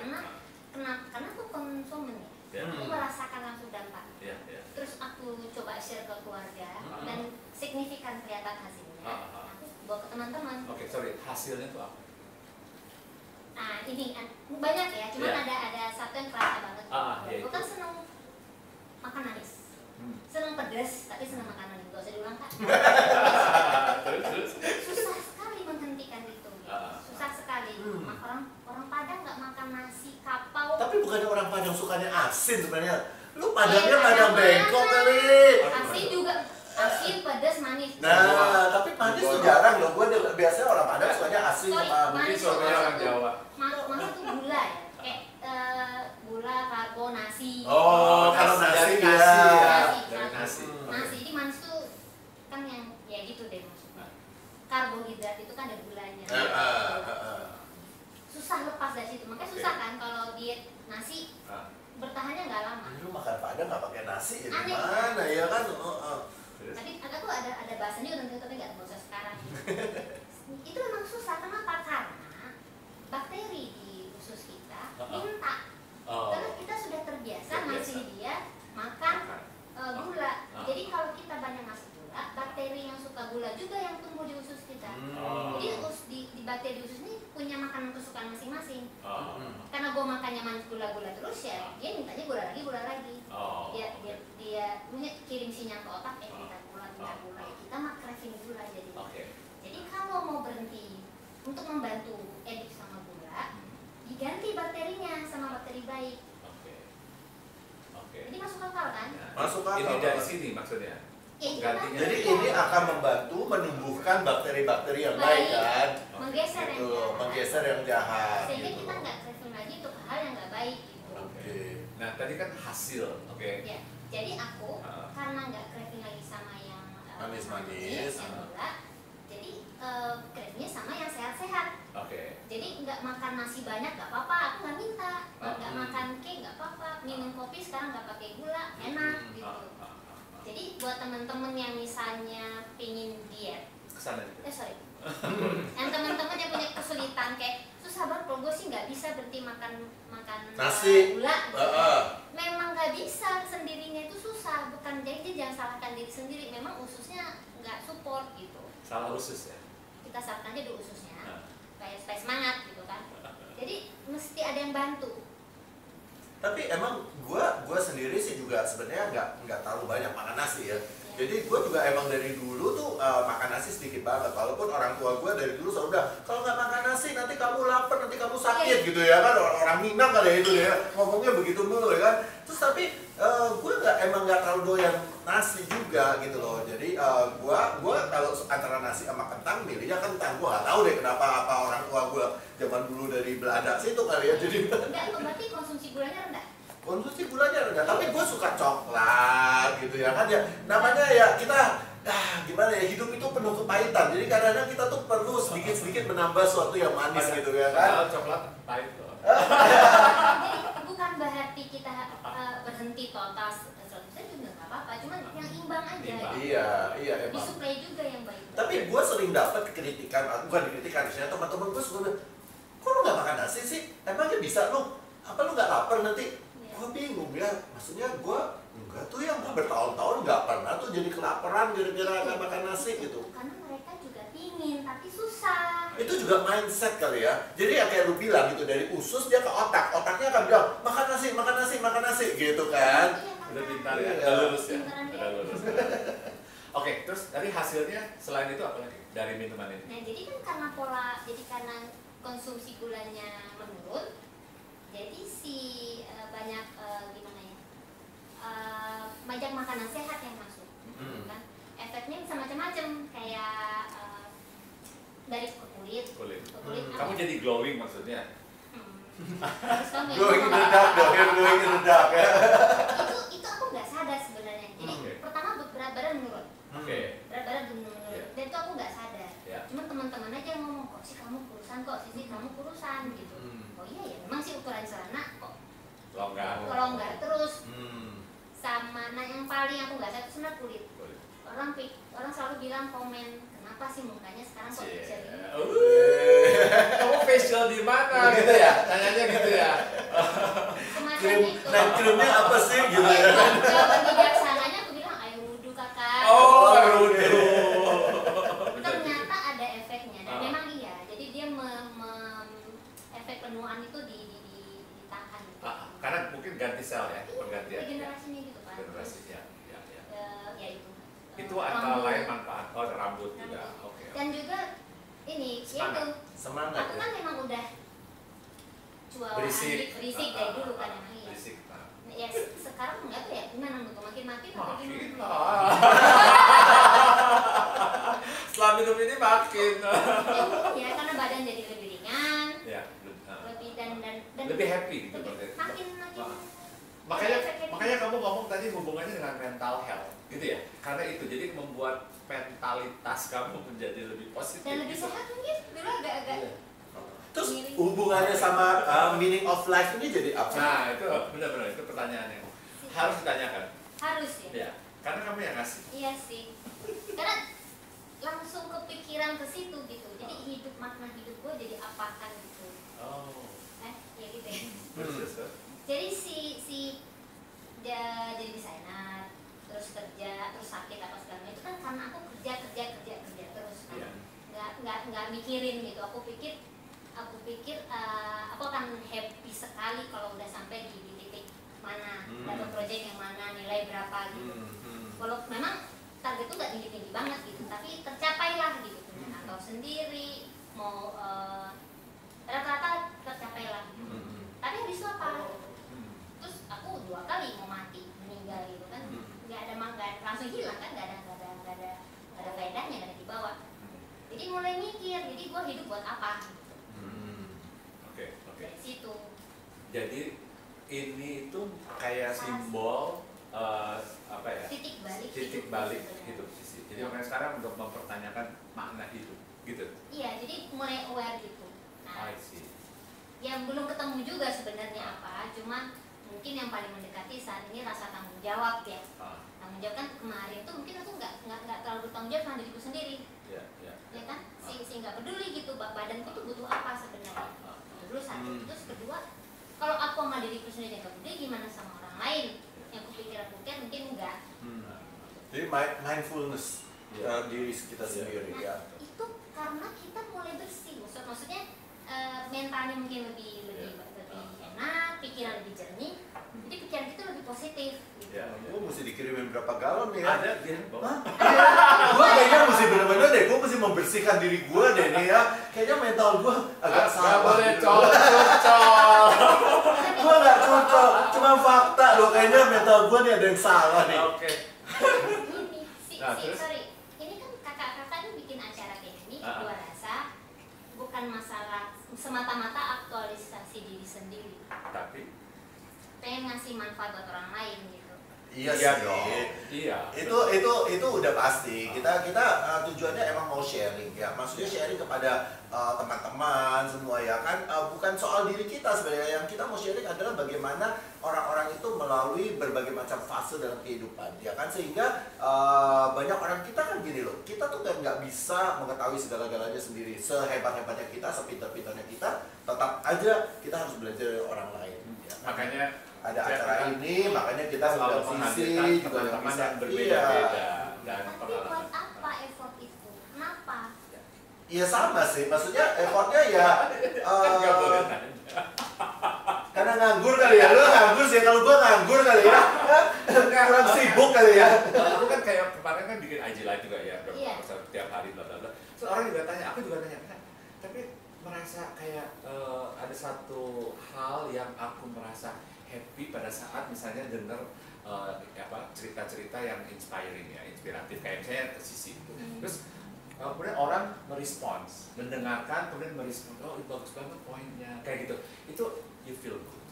karena aku konsumen ya. Ya. Aku merasakan langsung dampak. Ya, ya. Terus aku coba share ke keluarga Hmm. dan signifikan kelihatan hasilnya. Ah. Aku bawa ke teman-teman. Oke, sorry, hasilnya itu apa? Nah ini banyak ya, cuman Iya. ada satu yang kerasa banget. Iya, Aku itu. kan seneng makan manis, seneng pedas, tapi seneng makan manis. Gak usah diulang kak. Terus? Susah sekali menghentikan itu. Gitu. Susah sekali. Orang Padang nggak makan nasi kapau. Tapi bukannya orang Padang sukanya asin sebenarnya. Lu Padangnya Iya, Padang Padang bengkok mana? kali. Asin juga, asin, pedas, manis. Nah, tapi manis tuh jarang loh. Gue biasanya orang Padang sukanya asin Sorry, sama Mungkin manis suaminya tuh orang Jawa. Manis tuh gula ya, kayak gula, karbo, nasi. Oh, kalau nasi dari ya. nasi ya, Nasi, dari nasi. nasi. Nasi, jadi manis tuh kan yang ya gitu deh maksudnya. Karbohidrat itu kan ada gulanya. Susah lepas dari situ, makanya susah kan kalau diet nasi bertahannya nggak lama. Lu makan Padang nggak pakai nasi ya Aneh. gimana ya kan? Terus? Tapi aku ada bahasanya juga tapi nggak usah sekarang. Itu memang susah, kenapa? Karena bakteri di usus kita minta. Karena kita sudah terbiasa ngasih dia makan gula. Jadi kalau kita banyak ngasih gula, bakteri yang suka gula juga yang tumbuh di usus kita. Jadi di bakteri di usus ini punya makanan kesukaan masing-masing. Karena gue makannya manis gula-gula terus ya, dia mintanya gula lagi. Dia punya kirim sinyal ke otak, minta gula. Ya, kita mah craving gula jadi. Jadi kalau mau berhenti untuk membantu edik sama gula, diganti bakterinya sama bakteri baik. Jadi masuk akal kan? Masuk akal. Ini dari sini maksudnya. Gantinya. Jadi ini akan membantu menumbuhkan bakteri-bakteri yang baik kan? Menggeser yang Gitu, jahat. menggeser yang jahat. Sehingga gitu. kita nggak craving lagi untuk hal yang nggak baik gitu. Oke. Nah, tadi kan hasil, oke. Ya, jadi aku karena nggak craving lagi sama yang Manis-manis. yang gula, jadi cravingnya sama yang sehat-sehat. Oke. Jadi nggak makan nasi banyak nggak apa-apa, aku nggak minta. Nggak makan cake nggak apa-apa, minum kopi sekarang nggak pakai gula, enak gitu. Jadi buat temen-temen yang misalnya pingin diet, Kesana juga. sorry, yang teman-teman yang punya kesulitan kayak susah banget, kalau gue sih nggak bisa berhenti makan Nasi. gula. Gitu. Memang nggak bisa, sendirinya itu susah, bukan jadi jangan salahkan diri sendiri. Memang ususnya nggak support gitu. Salah usus ya. Kita salahkan aja dulu ususnya, supaya semangat gitu kan. Jadi mesti ada yang bantu. Tapi emang gua sendiri sih juga sebenarnya nggak terlalu banyak makan nasi ya. Jadi gue juga emang dari dulu tuh makan nasi sedikit banget. Walaupun orang tua gue dari dulu selalu udah kalau nggak makan nasi nanti kamu lapar, nanti kamu sakit gitu ya kan. Orang Minang kali itu ya ngomongnya begitu mulu ya kan. Terus tapi gue emang nggak terlalu doyan nasi juga gitu loh. Jadi gue kalau antara nasi sama kentang milihnya kentang. Gue nggak tahu deh kenapa apa orang tua gue zaman dulu dari Belanda situ kali ya. Jadi Enggak, berarti konsumsi gulanya rendah. konsumsi gulanya rendah, tapi gue suka coklat gitu ya kan ya. Namanya ya kita gimana ya, hidup itu penuh kepahitan. Jadi kadang-kadang kita tuh perlu sedikit-sedikit menambah sesuatu yang manis gitu ya kan. Coklat pahit loh. Jadi bukan berarti kita berhenti total 100% juga nggak apa-apa, cuman yang imbang aja. Imbang. Iya emang. Disuplai juga yang baik. Tapi gue sering dapat kritikan, bukan kritikan, misalnya teman-teman gue suka bilang, kok lu nggak makan nasi sih? Emangnya bisa lu? Apa lu nggak lapar nanti? Gue bingung ya, maksudnya gue enggak tuh yang bertahun-tahun nggak pernah tuh jadi kelaparan gara-gara nggak makan nasi gitu. Karena mereka juga pingin, tapi susah. Itu juga mindset kali ya. Jadi ya kayak lu bilang gitu, dari usus dia ke otak, otaknya akan bilang makan nasi gitu kan. Udah pintar ya, Iya. udah lulus ya. Pintaran dia. Udah lulus. Oke, terus dari hasilnya selain itu apa lagi dari minuman ini? Nah, jadi kan karena konsumsi gulanya menurun, jadi si banyak gimana ya, banyak makanan sehat yang masuk, kan? Efeknya bisa macam-macam, kayak dari ke kulit. Kamu jadi glowing maksudnya? Terus kamu yang Glowing in the ngomong, dark dong, glowing in the dark ya. itu aku nggak sadar sebenarnya. Jadi Oke. pertama berat badan menurun, Oke. berat badan teman-teman aja yang ngomong, kok sih kamu kurusan, kok sih kamu kurusan gitu. Oh iya ya, memang sih ukuran celana kok longgar terus. Sama, nah yang paling aku nggak suka itu sebenarnya kulit. Orang selalu bilang komen, kenapa sih mukanya sekarang kok bisa gini? Kamu facial di mana gitu ya? Tanyanya gitu ya. Semacam itu. Nah, krimnya apa sih gitu ya? Jawaban bijaksananya aku bilang, ayo wudhu kakak. Oh, wudhu. Ternyata ada efeknya dan memang iya. Jadi dia efek penuaan itu ditahan. Gitu. Karena mungkin ganti sel ya, pergantian. Generasinya gitu kan. Generasi ya. Ya itu. Itu antara lain manfaat rambut juga. Oke. Dan juga ini Semangat. yaitu Semangat aku ya? kan memang udah Berisik dari dulu kan emang iya. Berisik. Ya sekarang enggak tuh ya gimana menurut makin atau Makin gimana? lah. Setelah minum ini makin. Ya karena badan jadi lebih ringan, Ya. lebih dan Lebih happy gitu lebih, berarti. makin Makanya kamu ngomong tadi hubungannya dengan mental health, gitu ya? Karena itu jadi membuat mentalitas kamu menjadi lebih positif. dan lebih gitu. sehat mungkin dulu agak-agak. Iya. Terus hubungannya sama meaning of life ini jadi apa? Nah itu benar-benar itu pertanyaan yang harus ditanyakan. Harus ya. Ya, karena kamu yang ngasih. Iya sih. Karena langsung kepikiran ke situ gitu. Jadi makna hidup gue jadi apakan gitu. Oh. Ya gitu ya. Terus. Jadi dia jadi desainer, terus kerja, terus sakit apa segala itu kan karena aku kerja terus kan. Iya. Nggak mikirin gitu. Aku pikir aku akan happy sekali kalau udah sampai di titik mana, dapat project yang mana, nilai berapa gitu. Kalau memang target itu nggak tinggi banget gitu, tapi tercapailah gitu. Atau sendiri mau rata-rata tercapailah. Tapi habis itu apa? Terus aku 2 kali mau mati, meninggal gitu kan, nggak langsung hilang kan, nggak ada faedahnya, nggak ada di bawah. Jadi mulai mikir, jadi gua hidup buat apa? Oke. Dari situ. Jadi ini itu kayak simbol apa ya? Titik balik hidup sisi. Jadi makanya sekarang untuk mempertanyakan makna hidup, gitu. Iya, jadi mulai aware gitu. Nah, I see. yang belum ketemu juga sebenarnya apa, cuman mungkin yang paling mendekati saat ini rasa tanggung jawab ya. Tanggung jawab kan kemarin tuh mungkin aku nggak terlalu bertanggung jawab sama diriku sendiri. Ya kan, si nggak peduli gitu, badanku tuh butuh apa sebenarnya. Dulu satu, terus kedua, kalau aku sama diriku sendiri nggak peduli, gimana sama orang lain? Yang kupikir mungkin enggak. Jadi mindfulness diri kita sendiri Nah, ya. itu karena kita mulai bersih, maksudnya mentalnya mungkin lebih enak, pikiran lebih jernih, jadi pikiran kita lebih positif. Gitu. Gue mesti dikirimin berapa galon nih ya? Ada dia bawa. Gue kayaknya mesti bener-bener deh, gue mesti membersihkan diri gue deh nih ya. Kayaknya mental gue agak salah. Gak boleh cocok. Gue gak cocok, cuma fakta loh. Kayaknya mental gue nih ada yang salah nih. Oke. Sorry, ini kan kakak-kakak ini bikin acara kayak gini, gua rasa bukan masalah semata-mata aktualisasi diri sendiri, Tapi pengen ngasih manfaat buat orang lain gitu. Iya Iya sih. dong. Iya. Itu udah pasti. Kita tujuannya emang mau sharing ya. Maksudnya sharing kepada teman-teman semua ya kan. Bukan soal diri kita sebenarnya. Yang kita mau sharing adalah bagaimana orang-orang itu melalui berbagai macam fase dalam kehidupan ya kan, sehingga banyak orang kita kan gini loh. Kita tuh nggak bisa mengetahui segala-galanya sendiri. Sehebat-hebatnya kita, sepintar-pintarnya kita, tetap aja kita harus belajar dari orang lain. Ya kan? Makanya Ada acara ini, makanya kita selalu mengundang Sisi menghadirkan juga yang teman-teman bisa. yang berbeda-beda dan Tapi pengalaman. buat apa effort itu? Kenapa? Iya sama sih, maksudnya effortnya ya Nggak boleh nanya. karena nganggur kali ya, lu nganggur sih, kalau gua nganggur kali ya, kurang sibuk kali ya. Aku kan kayak kemarin kan bikin IG live juga ya, Iya. setiap hari bla bla bla. Terus orang juga tanya, aku juga tanya, tapi merasa kayak ada satu hal yang aku merasa happy pada saat misalnya dengar cerita-cerita yang inspiring ya, inspiratif kayak misalnya Sisi itu. Terus kemudian orang merespons, mendengarkan kemudian merespons, oh itu bagus banget poinnya kayak gitu. Itu you feel good.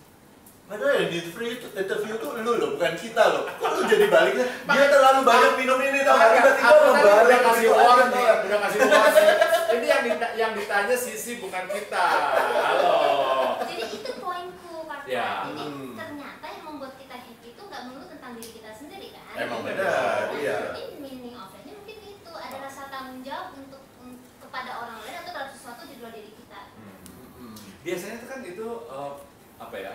Padahal yang di interview tuh lu loh, bukan kita loh. Kok lu jadi baliknya? Dia terlalu banyak minum ini tau gak? Tiba-tiba Aku tadi membalik udah kasih gitu aja, warning, tau gak? udah kasih warning. Ini yang ditanya Sisi bukan kita. Halo. Jadi itu poinku Kak. Ya. Jadi ternyata yang membuat kita happy itu nggak melulu tentang diri kita sendiri kan. Emang benar, Nah, iya. Jadi meaning of life-nya mungkin itu ada rasa tanggung jawab untuk kepada orang lain atau terhadap sesuatu di luar diri kita. Biasanya itu kan itu apa ya,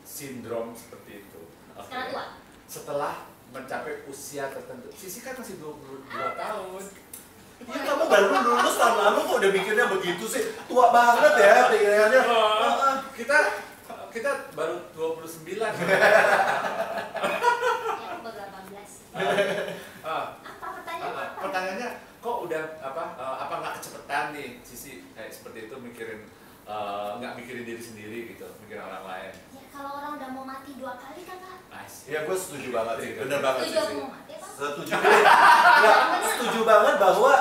sindrom seperti itu. Oke. Sekarang tua. Setelah mencapai usia tertentu, Sisi kan masih 22 tahun. Iya, kamu baru lulus tahun lalu kok udah mikirnya begitu sih. Tua banget ya pikirannya. Kita baru 29. Ya, aku baru 18. Apa pertanyaannya? Apa? Pertanyaannya kok udah apa nggak kecepatan nih Sisi kayak seperti itu mikirin nggak mikirin diri sendiri gitu, mikirin orang lain. Ya kalau orang udah mau mati 2 kali kan Kak. Ya gue setuju banget sih, bener banget Setuju sih. aku mau mati apa? Setuju. Ya, setuju banget bahwa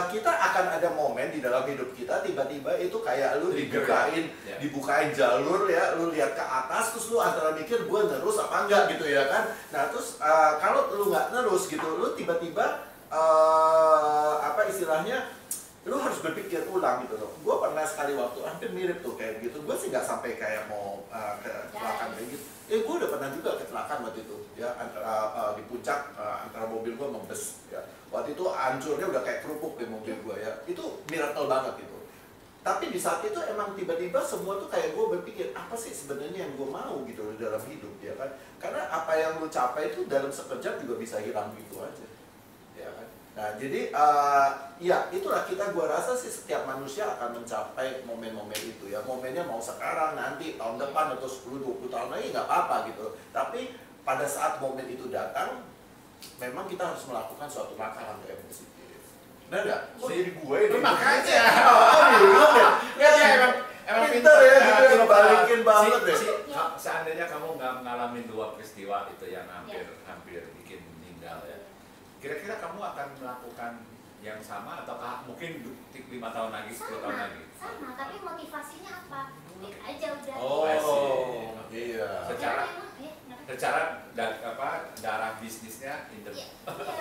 kita akan ada momen di dalam hidup kita tiba-tiba itu kayak lu Trigger, ya. dibukain jalur ya, lu lihat ke atas terus lu antara mikir gue nerus apa enggak gitu ya kan. Nah terus kalau lu nggak nerus gitu, lu tiba-tiba apa istilahnya, lu harus berpikir ulang gitu loh. Gue pernah sekali waktu hampir mirip tuh kayak gitu. Gue sih nggak sampai kayak mau kecelakaan kayak gitu. Gue udah pernah juga kecelakaan waktu itu ya, antara di puncak antara mobil gue sama bus ya. Waktu itu hancurnya udah kayak kerupuk di mobil gue ya. Itu miracle banget gitu. Tapi di saat itu emang tiba-tiba semua tuh kayak gue berpikir apa sih sebenarnya yang gue mau gitu loh dalam hidup ya kan. Karena apa yang lu capai itu dalam sekejap juga bisa hilang gitu aja ya kan. Nah jadi ya itulah gua rasa sih setiap manusia akan mencapai momen-momen itu ya. Momennya mau sekarang, nanti, tahun depan atau 10-20 tahun lagi nggak apa-apa gitu. Tapi pada saat momen itu datang, memang kita harus melakukan suatu langkah yang positif. Benar nggak? Oh jadi gue ini. Makanya. Bingung ya? Ya emang pintar ya gitu ya, ngebalikin banget deh. Seandainya kamu nggak mengalami 2 peristiwa itu yang hampir bikin meninggal ya, kira-kira kamu akan melakukan yang sama ataukah mungkin 5 tahun lagi, 10 tahun lagi? Sama, tapi motivasinya apa? Duit aja udah. Oh, iya. Secara darah bisnisnya Iya,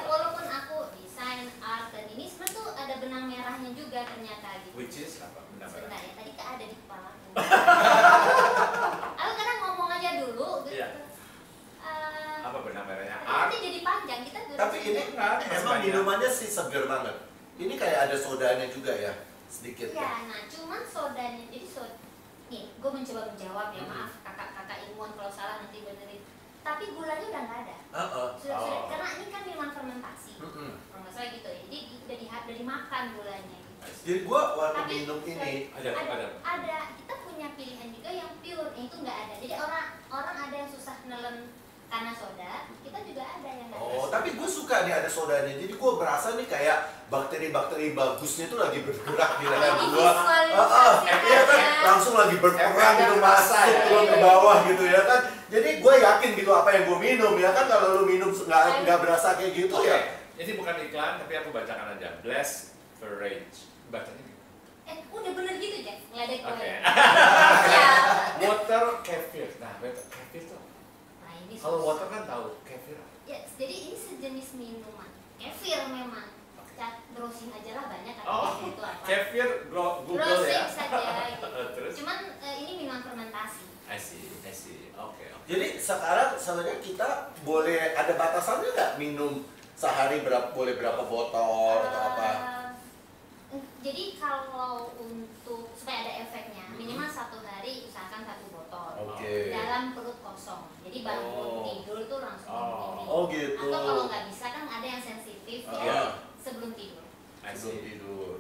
walaupun aku desain, art, dan ini sebenarnya tuh ada benang merahnya juga ternyata gitu. which is apa? Benar. Sebentar ya, tadi ada di kepala aku. Aku kadang ngomong aja dulu gitu. Iya. Apa benang merahnya? Nanti jadi panjang, kita Tapi ini Masih emang banyak. minumannya sih seger banget. Ini kayak ada sodanya juga ya, sedikit. ya, nah cuman sodanya, jadi nih, gue mencoba menjawab ya, maaf kakak-kakak ilmuwan kalau salah nanti benerin. Tapi gulanya udah nggak ada. Sudah, karena ini kan minuman fermentasi. Kalau nggak salah gitu ya. Jadi udah dimakan gulanya. Gitu. Jadi gua waktu Tapi minum ini, ada. Kita punya pilihan juga yang pure, yang itu nggak ada. Jadi orang ada yang susah nelen karena soda, kita juga ada yang nggak ada. tapi gue suka nih ada sodanya. Jadi gue berasa nih kayak bakteri-bakteri bagusnya itu lagi bergerak di dalam gua. Iya kan, langsung lagi berperang gitu masuk turun ke bawah gitu ya kan. Jadi gue yakin gitu apa yang gue minum ya kan. Kalau lu minum nggak berasa kayak gitu ya. Ini bukan iklan tapi aku bacakan aja. Bless Ferrage. Bacanya gitu. Udah bener gitu ya, ngeledek gue. Oke. Ya. Water kefir. Nah, kefir tuh. Nah, ini Kalau susah. water kan tahu kefir. Ya, jadi ini sejenis minuman. Kefir memang. Browsing aja lah banyak kan kefir itu apa. Kefir Google Browsing ya. saja gitu. Terus? Cuman ini minuman fermentasi. I see. Oke. Jadi sekarang sebenarnya kita boleh ada batasannya nggak minum sehari boleh berapa botol atau apa? Jadi kalau untuk supaya ada efeknya minimal 1 hari usahakan 1 botol Oke. dalam perut kosong. Jadi bangun tidur tuh langsung minum ini. Oh gitu. Atau kalau nggak bisa kan ada yang sensitif ya sebelum tidur. Sebelum tidur.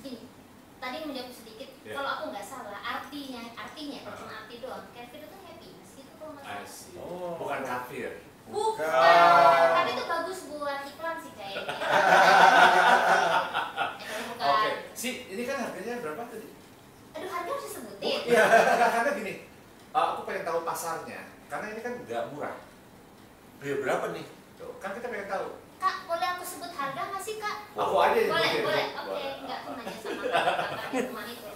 Gini, tadi menjawab sedikit. Yeah. Kalau aku nggak salah artinya kalau cuma arti doang. Kefir itu happiness gitu kalau nggak I salah. see. Oh. Bukan kafir. Bukan. Tapi itu bagus buat iklan sih kayaknya. Bukan. Oke. Ini kan harganya berapa tadi? Aduh, harga harus disebutin. Iya, karena gini. Aku pengen tahu pasarnya. Karena ini kan nggak murah. Ya berapa nih? Tuh, kan kita pengen tahu. Kak, boleh aku sebut harga nggak sih, Kak? Aku aja yang Boleh, bikin. boleh. Oke, enggak aku nanya sama kakak rumah itu.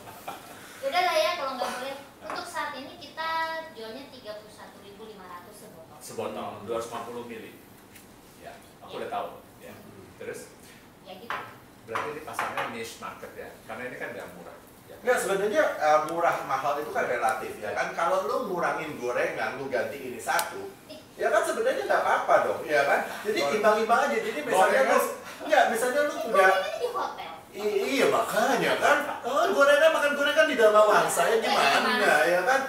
Udah lah ya kalau nggak boleh. Untuk saat ini kita jualnya 31.500 sebotol. Sebotol 250 mili. Ya, aku udah tahu. Ya. Terus? Ya gitu. berarti ini pasarnya niche market ya, karena ini kan nggak murah. Ya. Nggak, sebenarnya murah mahal itu kan relatif ya kan. Kalau lu ngurangin gorengan, lu ganti ini satu, ya kan sebenarnya nggak apa-apa dong, ya kan. Jadi imbang-imbang aja. Jadi misalnya lu, nggak, misalnya lu udah di hotel. Iya makanya kan, gorengan makan gorengan di dalam wangsa ya gimana ya kan?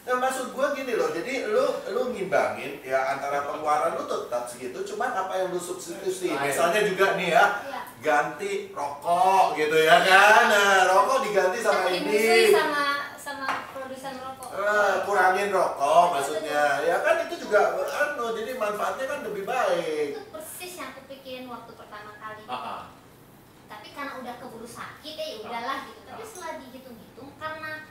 Nah, maksud gua gini loh, jadi lu ngimbangin ya antara pengeluaran lu tetap segitu, cuman apa yang lu substitusi? Misalnya juga nih ya, ganti rokok gitu ya kan? Nah, rokok diganti sama ini. sama produsen rokok. Kurangin rokok maksudnya, ya kan itu juga jadi manfaatnya kan lebih baik. Itu persis yang aku pikirin waktu pertama kali. Tapi karena udah keburu sakit ya udahlah gitu. Tapi setelah dihitung-hitung karena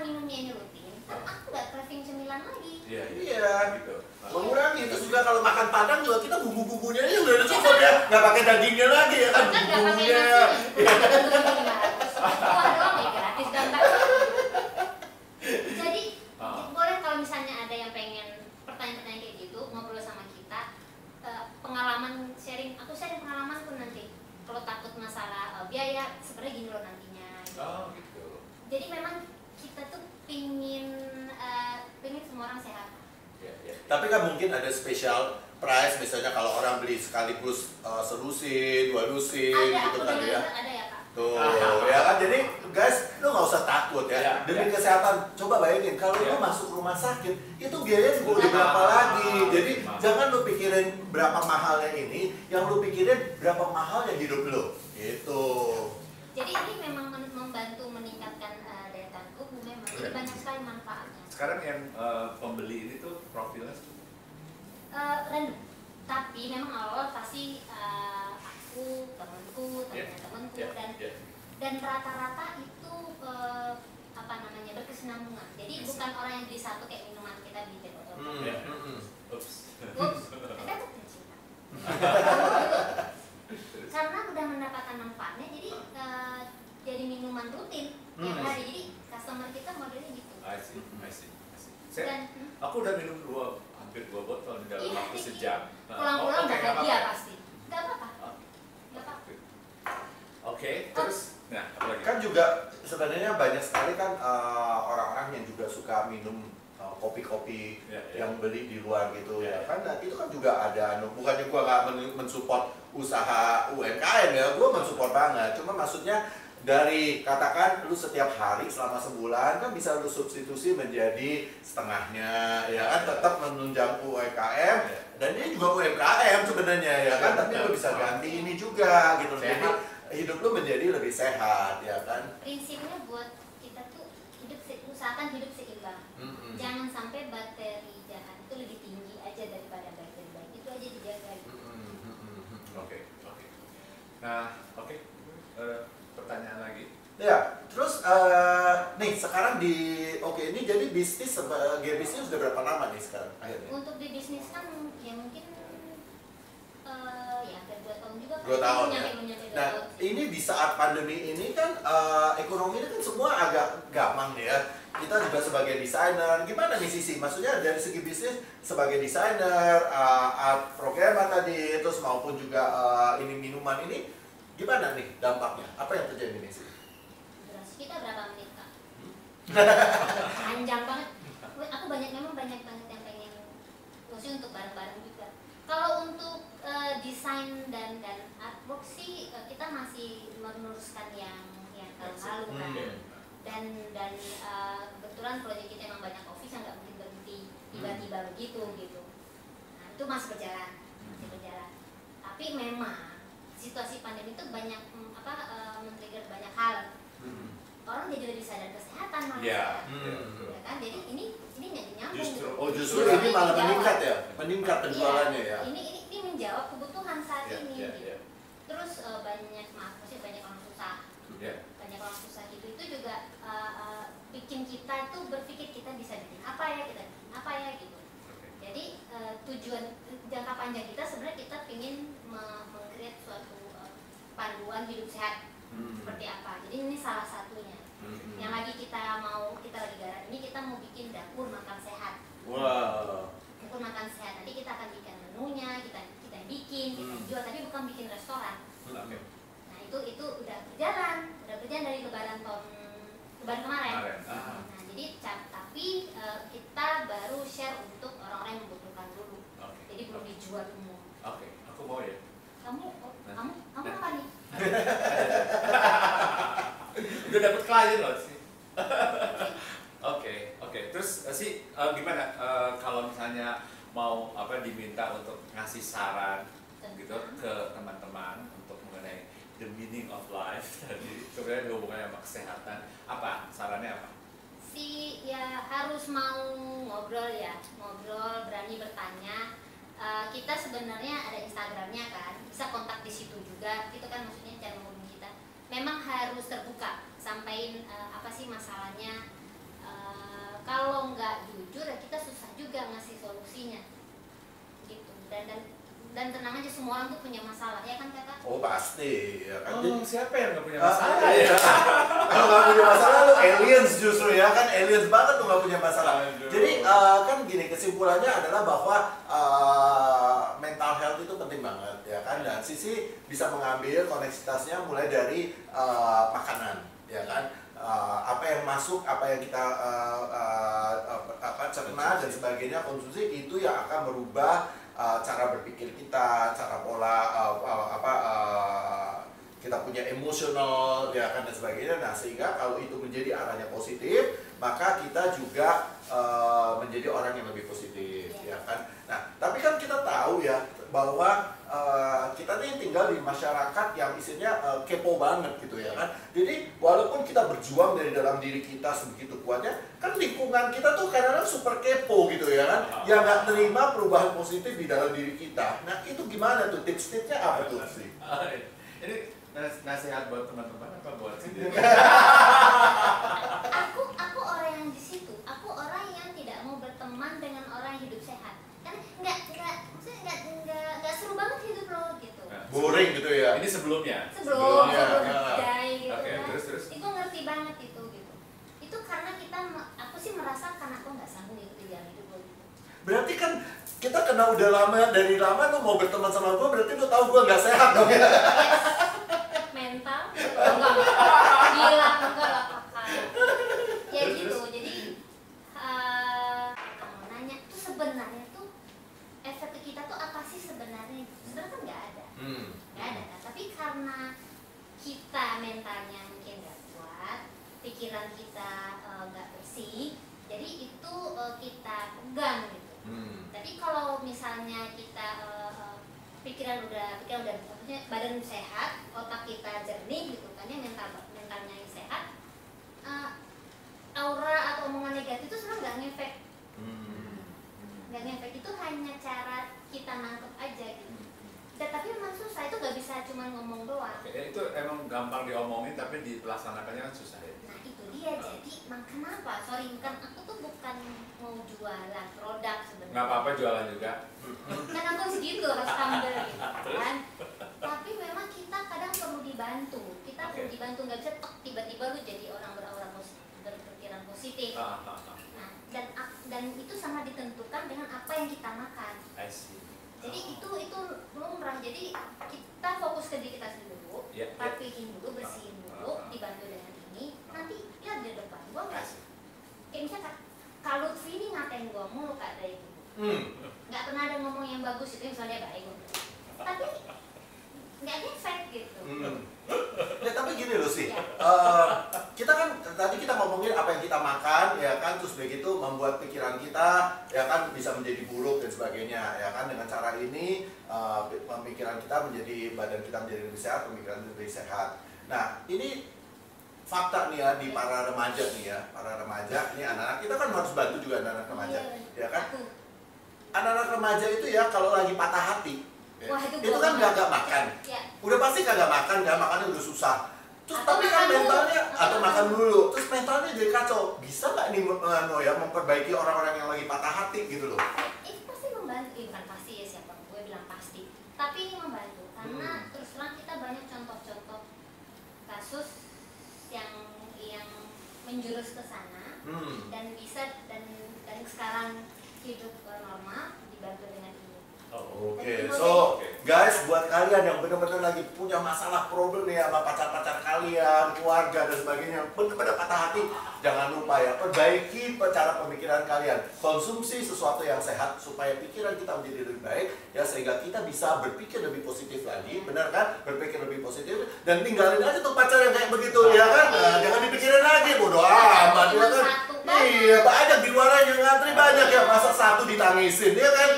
minumnya ini rutin, kan aku nggak craving cemilan lagi. Iya. Gitu. Mengurangi. Terus juga kalau makan padang juga kita bumbu-bumbunya aja udah cukup ya, nggak pakai dagingnya lagi ya kan, Kan nggak pakai bumbunya. nasi, kuah doang ya gratis dan tak. Jadi boleh kalau misalnya ada yang pengen pertanyaan-pertanyaan kayak gitu ngobrol sama kita, pengalaman sharing, aku sharing pengalamanku nanti. Kalau takut masalah biaya, sebenarnya gini loh nantinya. Gitu. Jadi memang kita tuh pingin semua orang sehat. Tapi kan mungkin ada special price, misalnya kalau orang beli sekaligus selusin, 2 lusin gitu kan ya. Ada ya kak. Tuh, ya kan. Jadi guys, lu nggak usah takut ya. Demi kesehatan, coba bayangin kalau lu masuk rumah sakit, itu biayanya juga udah berapa lagi. Jadi jangan lu pikirin berapa mahalnya ini, yang lu pikirin berapa mahalnya hidup lu. Gitu. Jadi ini memang membantu meningkatkan daya tahan tubuh memang. Jadi banyak sekali manfaatnya. Sekarang yang pembeli ini tuh profilnya Random. Tapi memang awal pasti aku, temanku dan rata-rata itu berkesinambungan. Jadi bukan orang yang beli satu kayak minuman kita beli botol. Ups, ada tuh cinta. Karena udah mendapatkan manfaatnya, jadi minuman rutin tiap hari. Jadi customer kita modelnya gitu. I see. Aku udah minum hampir 2 botol di dalam waktu sejam. Pulang-pulang bahagia pasti. Gak apa-apa. Oke, terus, nah apa lagi? Kan juga sebenarnya banyak sekali kan orang-orang yang juga suka minum kopi-kopi yang beli di luar gitu ya kan. Nah, itu kan juga ada, bukannya gua nggak mensupport usaha UMKM ya, gua mensupport banget. Cuma maksudnya dari katakan lu setiap hari selama sebulan kan bisa lu substitusi menjadi setengahnya ya kan, tetap menunjang UMKM dan ini juga UMKM sebenarnya ya kan, tapi lu bisa ganti ini juga gitu. Jadi hidup lu menjadi lebih sehat ya kan. Prinsipnya buat kita tuh usahakan hidup seimbang. Jangan sampai bakteri jahat itu lebih tinggi aja daripada bakteri baik. Itu aja dijaga. Oke. Nah, pertanyaan lagi. Ya, terus nih sekarang di ini jadi bisnis G-Bisnis sudah berapa lama nih sekarang akhirnya? Untuk di bisnis kan ya mungkin ya hampir 2 tahun juga. 2 tahun ya. Nah, tahun. ini di saat pandemi ini kan ekonomi ini kan semua agak gampang nih ya. Kita juga sebagai desainer, gimana nih Sisi? Maksudnya dari segi bisnis sebagai desainer, art programmer tadi, terus maupun juga ini minuman ini, gimana nih dampaknya? Apa yang terjadi nih sih? Kita berapa menit kak? Panjang banget. Aku memang banyak banget yang pengen maksudnya untuk bareng-bareng juga. Kalau untuk desain dan artwork sih kita masih meneruskan yang tahun lalu kan. Dan kebetulan proyek kita emang banyak office yang nggak mungkin berhenti tiba-tiba begitu gitu. Nah itu masih berjalan. Tapi memang situasi pandemi itu banyak men-trigger banyak hal. Orang jadi lebih sadar kesehatan malah. Ya kan? Jadi ini nggak nyambung. Justru ini malah meningkat ya, meningkat penjualannya ya. Ini menjawab kebutuhan saat ini. Iya. Terus banyak orang susah. Banyak orang susah gitu. Itu juga bikin kita tuh berpikir kita bisa bikin apa ya gitu. Jadi tujuan jangka panjang kita sebenarnya kita ingin meng-create suatu panduan hidup sehat. Seperti apa? Jadi ini salah satunya. Yang lagi kita lagi garap ini, kita mau bikin dapur makan sehat. Wow. Dapur makan sehat. Nanti kita akan bikin menunya, kita bikin, kita jual, tapi bukan bikin restoran. Nah itu udah berjalan dari lebaran kemarin. Ah. Nah jadi tapi kita baru share untuk orang-orang yang membutuhkan dulu. Jadi belum dijual umum. Oke, aku mau ya. Kamu apa nih? Udah dapet klien loh sih. Oke. Terus sih gimana kalau misalnya mau diminta untuk ngasih saran gitu ke teman-teman untuk mengenai the meaning of life tadi sebenarnya hubungannya sama kesehatan, apa sarannya apa? Ya harus mau ngobrol, berani bertanya. Kita sebenarnya ada Instagramnya kan, bisa kontak di situ juga. Itu kan maksudnya cara menghubungi kita. Memang harus terbuka, sampaikan apa sih masalahnya. Kalau nggak jujur ya kita susah juga ngasih solusinya, gitu. Dan tenang aja, semua orang tuh punya masalah, ya kan kakak? Oh pasti, ya kan. Siapa yang nggak punya masalah ya? Kalau nggak punya masalah lu aliens justru ya kan, aliens banget tuh nggak punya masalah. Aduh. Jadi kan gini, kesimpulannya adalah bahwa mental health itu penting banget ya kan, dan Sisi bisa mengambil koneksitasnya mulai dari makanan ya kan. Apa yang masuk, apa yang kita cerna dan sebagainya, konsumsi itu yang akan merubah cara berpikir kita, cara pola kita punya emosional ya kan dan sebagainya. Nah sehingga kalau itu menjadi arahnya positif, maka kita juga menjadi orang yang lebih positif ya kan. Nah tapi kan kita tahu ya bahwa kita nih tinggal di masyarakat yang isinya kepo banget gitu ya kan. Jadi walaupun kita berjuang dari dalam diri kita sebegitu kuatnya, kan lingkungan kita tuh kadang-kadang super kepo gitu ya kan, yang nggak terima perubahan positif di dalam diri kita. Nah itu gimana tuh, tips-tipsnya apa tuh sih? Ini nasihat buat teman-teman apa buat sendiri? Aku orang yang di situ. Aku orang yang tidak mau berteman dengan orang yang hidup sehat. Kan nggak seru banget hidup lo gitu. Boring gitu ya. Ini sebelumnya. Sebelum Ya. die gitu Oke, kan. terus. Itu ngerti banget itu gitu. Itu karena aku sih merasa karena aku nggak sanggup ikuti jalan hidup lo gitu. Berarti kan kita kenal udah lama, dari lama lu mau berteman sama gue, berarti lu tahu gue nggak sehat dong ya? Mental? Enggak. Gila, enggak lah kakak. Ya gitu, jadi kamu nanya tuh sebenarnya tuh efek ke kita tuh apa sih sebenarnya? Sebenarnya kan nggak ada. Nggak ada kan? Tapi karena kita mentalnya mungkin nggak kuat, pikiran kita nggak bersih, jadi itu kita pegang gitu. Tapi kalau misalnya kita pikiran udah maksudnya badan sehat, otak kita jernih gitu kan ya, mentalnya sehat, aura atau omongan negatif itu sebenarnya nggak ngefek. Nggak ngefek, itu hanya cara kita nangkep aja gitu. Tapi memang susah, itu nggak bisa cuma ngomong doang. Itu emang gampang diomongin tapi dipelaksanakannya kan susah ya. Nah itu dia, jadi kenapa? Sorry, aku tuh bukan mau jualan produk sebenarnya. Nggak apa-apa jualan juga. Kan aku segitu harus humble gitu kan. Tapi memang kita kadang perlu dibantu. Kita perlu dibantu, nggak bisa tiba-tiba lu jadi orang beraura berpikiran positif. Nah dan itu sama ditentukan dengan apa yang kita makan. I see. Jadi itu lumrah. Jadi kita fokus ke diri kita dulu, rapihin dulu, bersihin dulu, dibantu dengan ini. Nanti lihat di depan gua nggak. Kayak misalnya kalau Lutfi ini ngatain gua mulu kak dari dulu. Nggak pernah ada ngomong yang bagus itu misalnya baik. Tapi nggak ngefek gitu. Ya tapi gini loh sih, kita kan tadi kita ngomongin apa yang kita makan ya kan, terus begitu membuat pikiran kita ya kan bisa menjadi buruk dan sebagainya ya kan. Dengan cara ini pemikiran kita menjadi, badan kita menjadi lebih sehat, pemikiran lebih sehat. Nah ini fakta nih ya di para remaja nih ya, para remaja ini anak-anak kita kan harus bantu juga anak-anak remaja ya kan. Anak-anak remaja itu ya kalau lagi patah hati, Wah, itu kan kagak makan, udah pasti kagak makan kan, makannya udah susah. Terus atau tapi kan mentalnya dulu. atau makan dulu, terus mentalnya jadi kacau. Bisa nggak nih memperbaiki orang-orang yang lagi patah hati gitu loh? Itu pasti membantu, bukan pasti ya, siapa gue bilang pasti. Tapi ini membantu karena terus terang kita banyak contoh-contoh kasus yang menjurus ke sana dan bisa dan sekarang hidup normal dibantu dengan ini. Oke. So Guys, buat kalian yang benar-benar lagi punya masalah problem nih sama pacar-pacar kalian, keluarga dan sebagainya, benar-benar patah hati, jangan lupa ya, perbaiki cara pemikiran kalian. Konsumsi sesuatu yang sehat supaya pikiran kita menjadi lebih baik, ya, sehingga kita bisa berpikir lebih positif lagi, benar kan? Berpikir lebih positif dan tinggalin aja tuh pacar yang kayak begitu, ya kan? Nah, jangan dipikirin lagi, bodoh amat, ya kan? Iya, banyak di luar yang ngantri banyak ya, masa satu ditangisin, ya kan?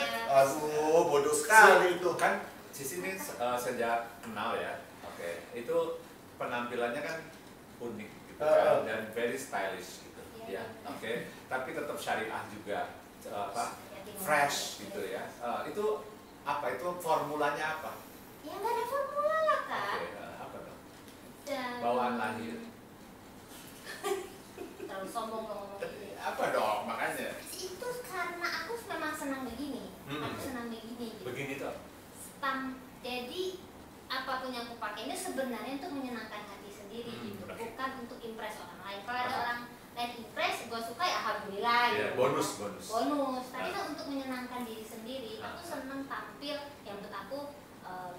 Aduh, bodoh sekali itu kan. Sisi ini sejak kenal ya, oke, itu penampilannya kan unik gitu kan, dan very stylish gitu, ya, oke, tapi tetap syariah juga, fresh gitu ya. Itu apa? Itu formulanya apa? Ya nggak ada formula lah Kak. Oke, apa dong? Bawaan lahir. Terlalu sombong kalau ngomong gitu. Apa dong, makanya? Itu karena aku memang senang begini, aku senang begini. Gitu. Begini tuh. Jadi apapun yang aku pakai ini sebenarnya untuk menyenangkan hati sendiri, gitu. Bukan untuk impress orang lain. Kalau ada orang lain impress, gue suka ya alhamdulillah. Yeah, gitu. bonus. Tapi kan untuk menyenangkan diri sendiri, aku senang tampil yang menurut aku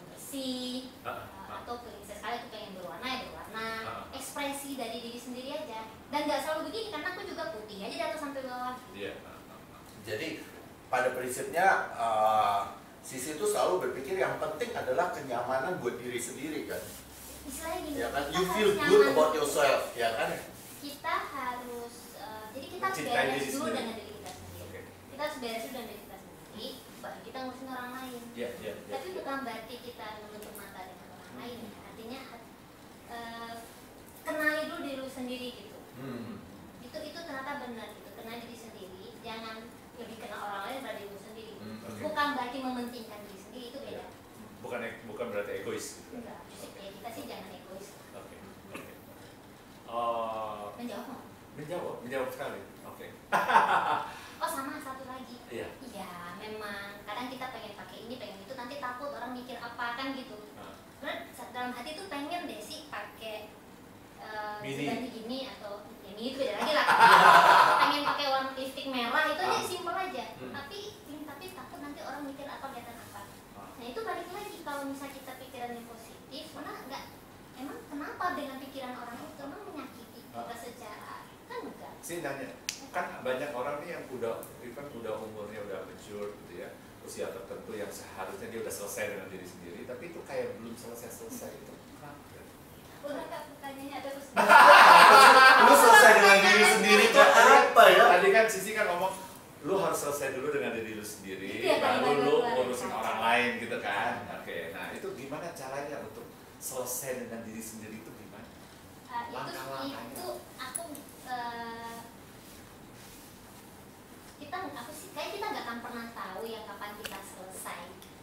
bersih, atau sekali aku pengen berwarna ya berwarna, ekspresi dari diri sendiri aja. Dan nggak selalu begini karena aku juga putih aja dari atas sampai bawah. Iya. Jadi pada prinsipnya Sisi itu selalu berpikir yang penting adalah kenyamanan buat diri sendiri kan. Istilahnya gini, Ya kan, kita you harus feel good nyaman. about yourself, ya kan? Kita harus, jadi kita harus Mencintai beres diri dulu sendiri. dengan diri kita sendiri. Oke. Kita harus beres dulu dengan diri kita sendiri, baru kita ngurusin orang lain. Iya. Tapi bukan berarti kita menutup mata dengan orang lain. Artinya kenali dulu diri lu sendiri gitu. Itu ternyata benar gitu. Kenali diri sendiri, jangan lebih kenal orang lain daripada diri lu sendiri. Okay. Bukan berarti mementingkan diri sendiri, itu beda. Bukan berarti egois gitu kan? Enggak, justru ya kita sih jangan egois. Oke. Menjawab sekali. Oke. Oh sama satu lagi. Iya. Iya, memang kadang kita pengen pakai ini, pengen itu, nanti takut orang mikir apa kan gitu. Sebenarnya dalam hati tuh pengen deh sih pakai Mini. seganti gini atau ya mini itu beda lagi lah. Pengen pakai warna lipstick merah itu aja simpel aja. Tapi takut nanti orang mikir apa kelihatan apa. Nah itu balik lagi kalau misalnya kita pikirannya positif, mana enggak? Emang kenapa dengan pikiran orang itu emang menyakiti kita secara kan enggak? Sih nanya, kan banyak orang nih yang udah umurnya udah mature gitu ya, usia tertentu yang seharusnya dia udah selesai dengan diri sendiri, tapi itu kayak belum selesai itu. Kenapa? Udah Kak, pertanyaannya ada terus. Lu selesai dengan diri sendiri itu apa ya? Tadi kan Sisi kan ngomong, lu harus selesai dulu dengan diri lu sendiri, Iya, baru lu baru ngurusin orang lain gitu kan. Oke, nah itu gimana caranya untuk selesai dengan diri sendiri itu gimana? Langkah-langkahnya. Itu aku kita nggak akan pernah tahu ya kapan kita selesai.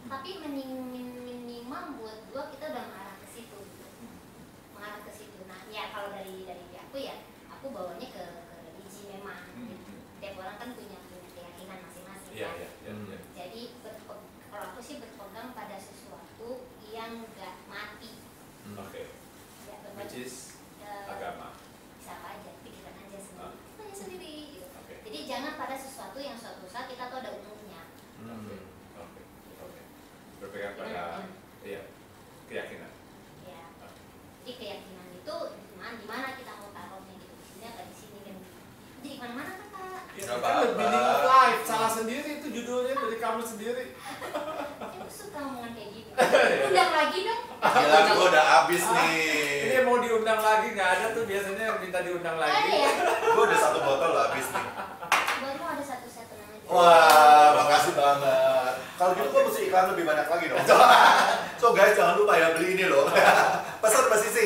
Tapi minimal buat gua kita udah mengarah ke situ. Mengarah ke situ. Nah, ya kalau dari aku ya, aku bawanya ke religi memang. Tiap orang kan punya keyakinan masing-masing. Iya. Jadi kalau aku sih berpegang pada sesuatu yang nggak mati. Oke. Ya, Which is agama. Bisa apa aja, pikiran aja sendiri. Aja sendiri gitu. Oke. Jadi jangan pada sesuatu yang suatu saat kita tahu ada untungnya. Oke. Berpegang pada keyakinan. Ya. Jadi keyakinan itu di mana kita mau taruhnya gitu. Di sini apa di sini kan. Jadi mana-mana kan Kak. Nggak Kan apa-apa. meaning of life, salah sendiri itu judulnya dari kamu sendiri. Aku suka omongan kayak gitu. Undang lagi dong. Gila, gua udah habis nih. Ini mau diundang lagi nggak ada tuh biasanya minta diundang lagi. Ada ya. Gua udah 1 botol loh habis nih. Baru ada satu set tenang aja. Wah, makasih banget. Kalau gitu gua mesti iklan lebih banyak lagi dong. So guys, jangan lupa ya beli ini loh. Pesan Mbak Sisi.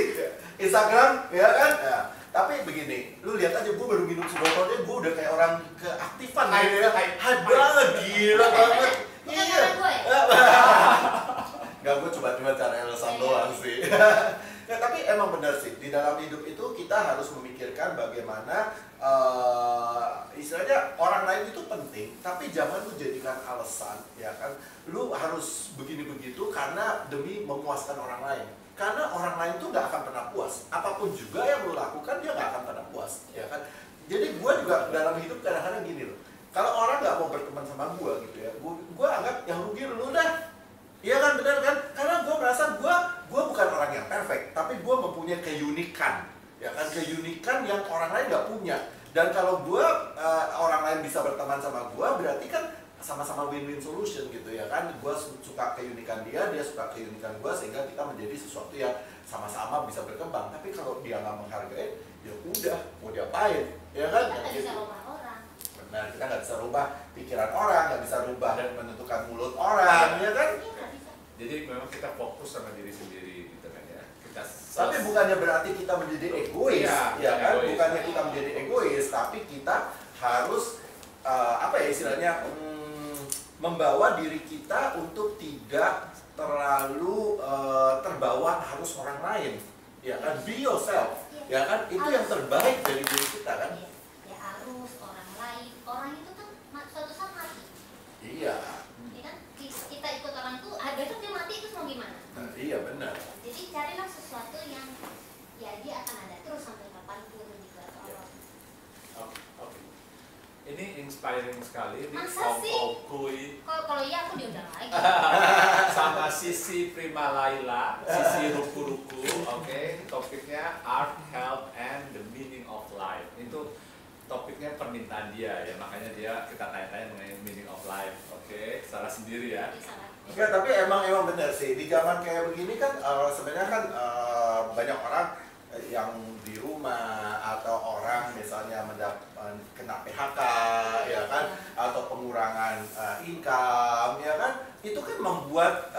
Instagram, ya kan? Ya. Tapi begini, lu lihat aja gue baru minum sebotolnya, gue udah kayak orang keaktifan gitu ya. Hype banget, gila banget. Bukan karena gue ya? Nggak, gue cuma cara alasan doang sih. Ya, tapi emang benar sih, di dalam hidup itu kita harus memikirkan bagaimana istilahnya orang lain itu penting, tapi jangan lu jadikan alasan, ya kan? Lu harus begini begitu karena demi memuaskan orang lain. Karena orang lain tuh nggak akan pernah puas. Apapun juga yang lu lakukan dia nggak akan pernah puas, ya kan? Jadi gue juga dalam hidup kadang-kadang gini loh. Kalau orang nggak mau berteman sama gue gitu ya, gue anggap yang rugi lu dah. Iya kan, benar kan? Dan kalau gue orang lain bisa berteman sama gue, berarti kan sama-sama win-win solution gitu ya kan. Gue suka keunikan dia suka keunikan gue, sehingga kita menjadi sesuatu yang sama-sama bisa berkembang. Tapi kalau dia nggak menghargai, ya udah mau diapain, ya kan? Kita nggak Gitu. bisa rubah orang. Benar, kita nggak bisa rubah pikiran orang, nggak bisa rubah dan menentukan mulut orang, ya kan? Iya, nggak bisa. Jadi memang kita fokus sama diri sendiri gitu kan ya. Kita Tapi bukannya berarti kita menjadi egois, Iya, ya kan? egois. Bukannya kita menjadi egois, tapi kita harus apa ya istilahnya, membawa diri kita untuk tidak terlalu terbawa harus orang lain, ya kan? Be yourself, ya kan? Itu yang terbaik dari diri kita kan? Iya. Ya arus orang lain, orang itu kan suatu saat mati. Iya, Ya kan? Kita ikut orang tuh, besok dia mati terus mau gimana? iya benar. Jadi carilah sesuatu yang ya dia akan ada terus sampai kapanpun juga Allah. Oke. Ini inspiring sekali di Masa sih? Kui Kalau iya aku diundang lagi. sama Sisi Prima Laila, Sisi Ruku-Ruku, oke. Topiknya Art, Health, and the Meaning of Life. Itu topiknya permintaan dia ya, makanya kita tanya-tanya mengenai meaning of life, oke. Salah sendiri ya. Jadi salah. Enggak, tapi emang benar sih di zaman kayak begini kan sebenarnya kan banyak orang yang di rumah atau orang misalnya kena PHK ya kan, atau pengurangan income ya kan, itu kan membuat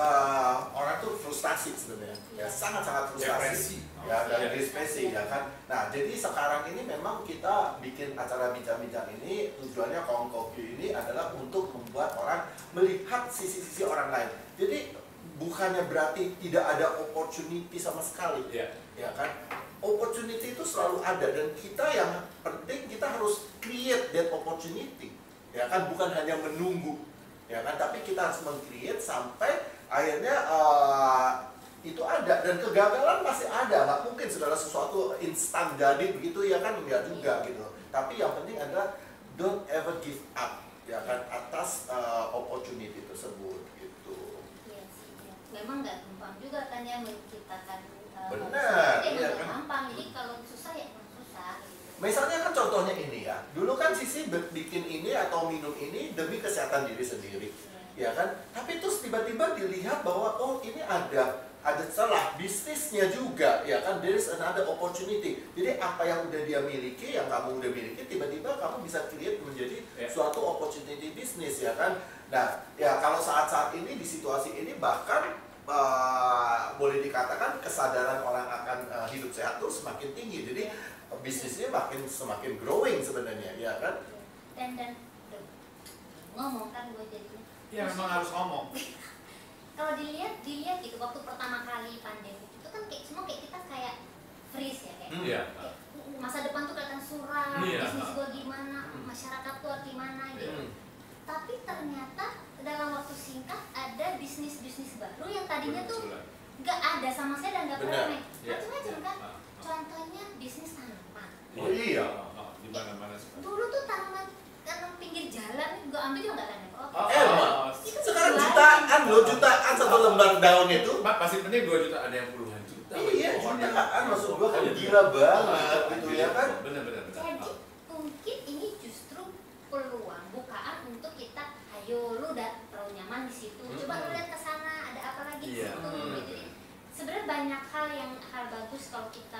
orang tuh frustasi sebenarnya ya, sangat-sangat frustasi. Depresi. Ya, dan depresi ya kan. Nah, jadi sekarang ini memang kita bikin acara bincang-bincang ini, tujuannya Kongkoki ini adalah untuk membuat orang melihat sisi-sisi orang lain. Jadi bukannya berarti tidak ada opportunity sama sekali, Iya. ya kan? Opportunity itu selalu ada, dan kita yang penting kita harus create that opportunity, ya kan? Bukan hanya menunggu, ya kan? Tapi kita harus meng-create sampai akhirnya itu ada, dan kegagalan pasti ada, nggak mungkin segala sesuatu instan jadi begitu ya kan, enggak juga gitu. Tapi yang penting adalah don't ever give up ya kan atas opportunity tersebut gitu. Iya sih. Ya. Memang nggak gampang juga kan ya menciptakan. Benar, Iya iya kan. kan. Gampang. Jadi kalau susah ya memang susah. Gitu. Misalnya kan contohnya ini ya, dulu kan Sisi bikin ini atau minum ini demi kesehatan diri sendiri, ya kan. Tapi terus tiba-tiba dilihat bahwa oh ini ada celah bisnisnya juga, ya kan, there is another opportunity. Jadi apa yang udah dia miliki, yang kamu udah miliki, tiba-tiba kamu bisa create menjadi suatu opportunity bisnis, ya kan. Nah, ya kalau saat-saat ini di situasi ini bahkan boleh dikatakan kesadaran orang akan hidup sehat tuh semakin tinggi. Jadi bisnisnya semakin growing sebenarnya, ya kan. Dan ngomong kan gue jadinya. Iya, memang harus ngomong. Kalau dilihat gitu waktu pertama kali pandemi itu kan semua kayak kita kayak freeze ya kayak. Iya. Kayak masa depan tuh kelihatan suram, Iya. bisnis gue gimana, masyarakat tuh gimana gitu. Tapi ternyata dalam waktu singkat ada bisnis-bisnis baru yang tadinya tuh nggak ada sama saya dan nggak Benar. pernah Iya. macam-macam kan. Contohnya bisnis tanaman. Oh iya. Di mana-mana sekarang. Dulu tuh tanam pinggir jalan gue ambil juga nggak ada Oh, protes. Itu Sekarang jualan. jutaan satu lembar daun itu. pasti penting 2 juta, ada yang puluhan juta. Iya, jutaan maksud gua kan gila banget gitu ya kan. Benar. Jadi mungkin ini justru peluang bukaan untuk kita, ayo lu udah terlalu nyaman di situ, coba lu lihat ke sana ada apa lagi di Iya. situ gitu. Jadi sebenarnya banyak hal bagus kalau kita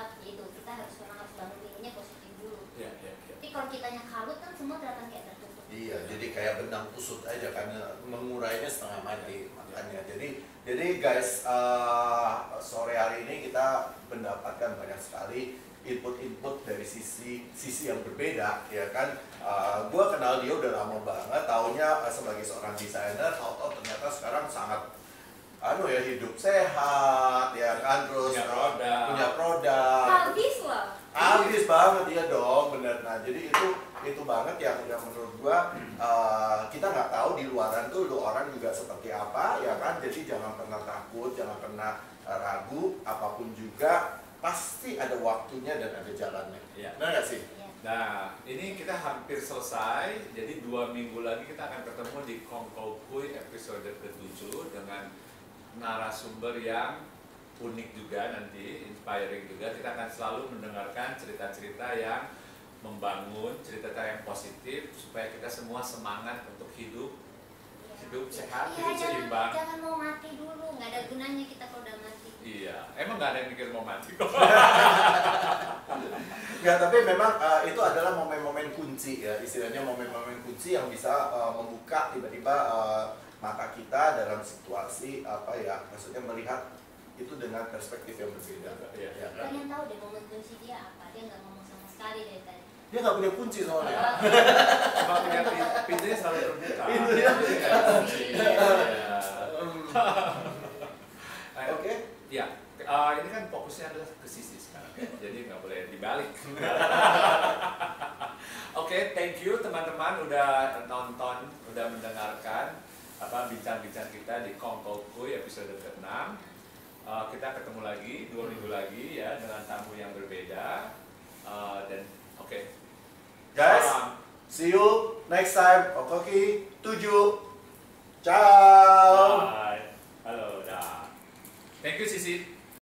harus bangun ininya positif dulu. Iya. Tapi kalau kitanya kalut kan semua kelihatan kayak tertutup. Iya, jadi kayak benang kusut aja karena mengurainya setengah mati makanya. Jadi guys, sore hari ini kita mendapatkan banyak sekali input dari sisi yang berbeda, ya kan. Gua kenal dia udah lama banget, taunya sebagai seorang desainer, tahu-tahu ternyata sekarang sangat hidup sehat, ya kan, terus punya produk. Habis lah. Habis banget ya dong, bener. Nah, jadi itu banget yang menurut gua kita nggak tahu di luaran tuh orang juga seperti apa, ya kan. Jadi jangan pernah takut, jangan pernah ragu, apapun juga pasti ada waktunya dan ada jalannya. Iya. Benar nggak sih? Iya. Nah, ini kita hampir selesai. Jadi 2 minggu lagi kita akan ketemu di Kongkokuy episode ke-7 dengan narasumber yang unik juga nanti, inspiring juga. Kita akan selalu mendengarkan cerita-cerita yang membangun cerita yang positif supaya kita semua semangat untuk hidup sehat, hidup seimbang. Jangan mau mati dulu, nggak ada gunanya kita kalau udah mati. Iya, emang nggak ada yang mikir mau mati kok. Ya, tapi memang itu adalah momen-momen kunci ya, istilahnya momen-momen kunci yang bisa membuka tiba-tiba mata kita dalam situasi apa ya, maksudnya melihat itu dengan perspektif yang berbeda. Iya. Pengen tahu deh momen kunci dia apa? Dia nggak ngomong sama sekali dari tadi. Dia nggak punya kunci soalnya. Cuma punya pintunya selalu terbuka. Pintunya. Jadi nggak ada kunci. Iya. Oke. Ya, ini kan fokusnya adalah ke sisi sekarang ya, jadi nggak boleh dibalik. Oke, thank you teman-teman udah nonton, udah mendengarkan bincang-bincang kita di Kongkokuy episode ke-6. Kita ketemu lagi 2 minggu lagi ya dengan tamu yang berbeda. Dan oke. Guys, see you next time. Okoki 7. Ciao. Bye. Halo, dah. Thank you Sisi.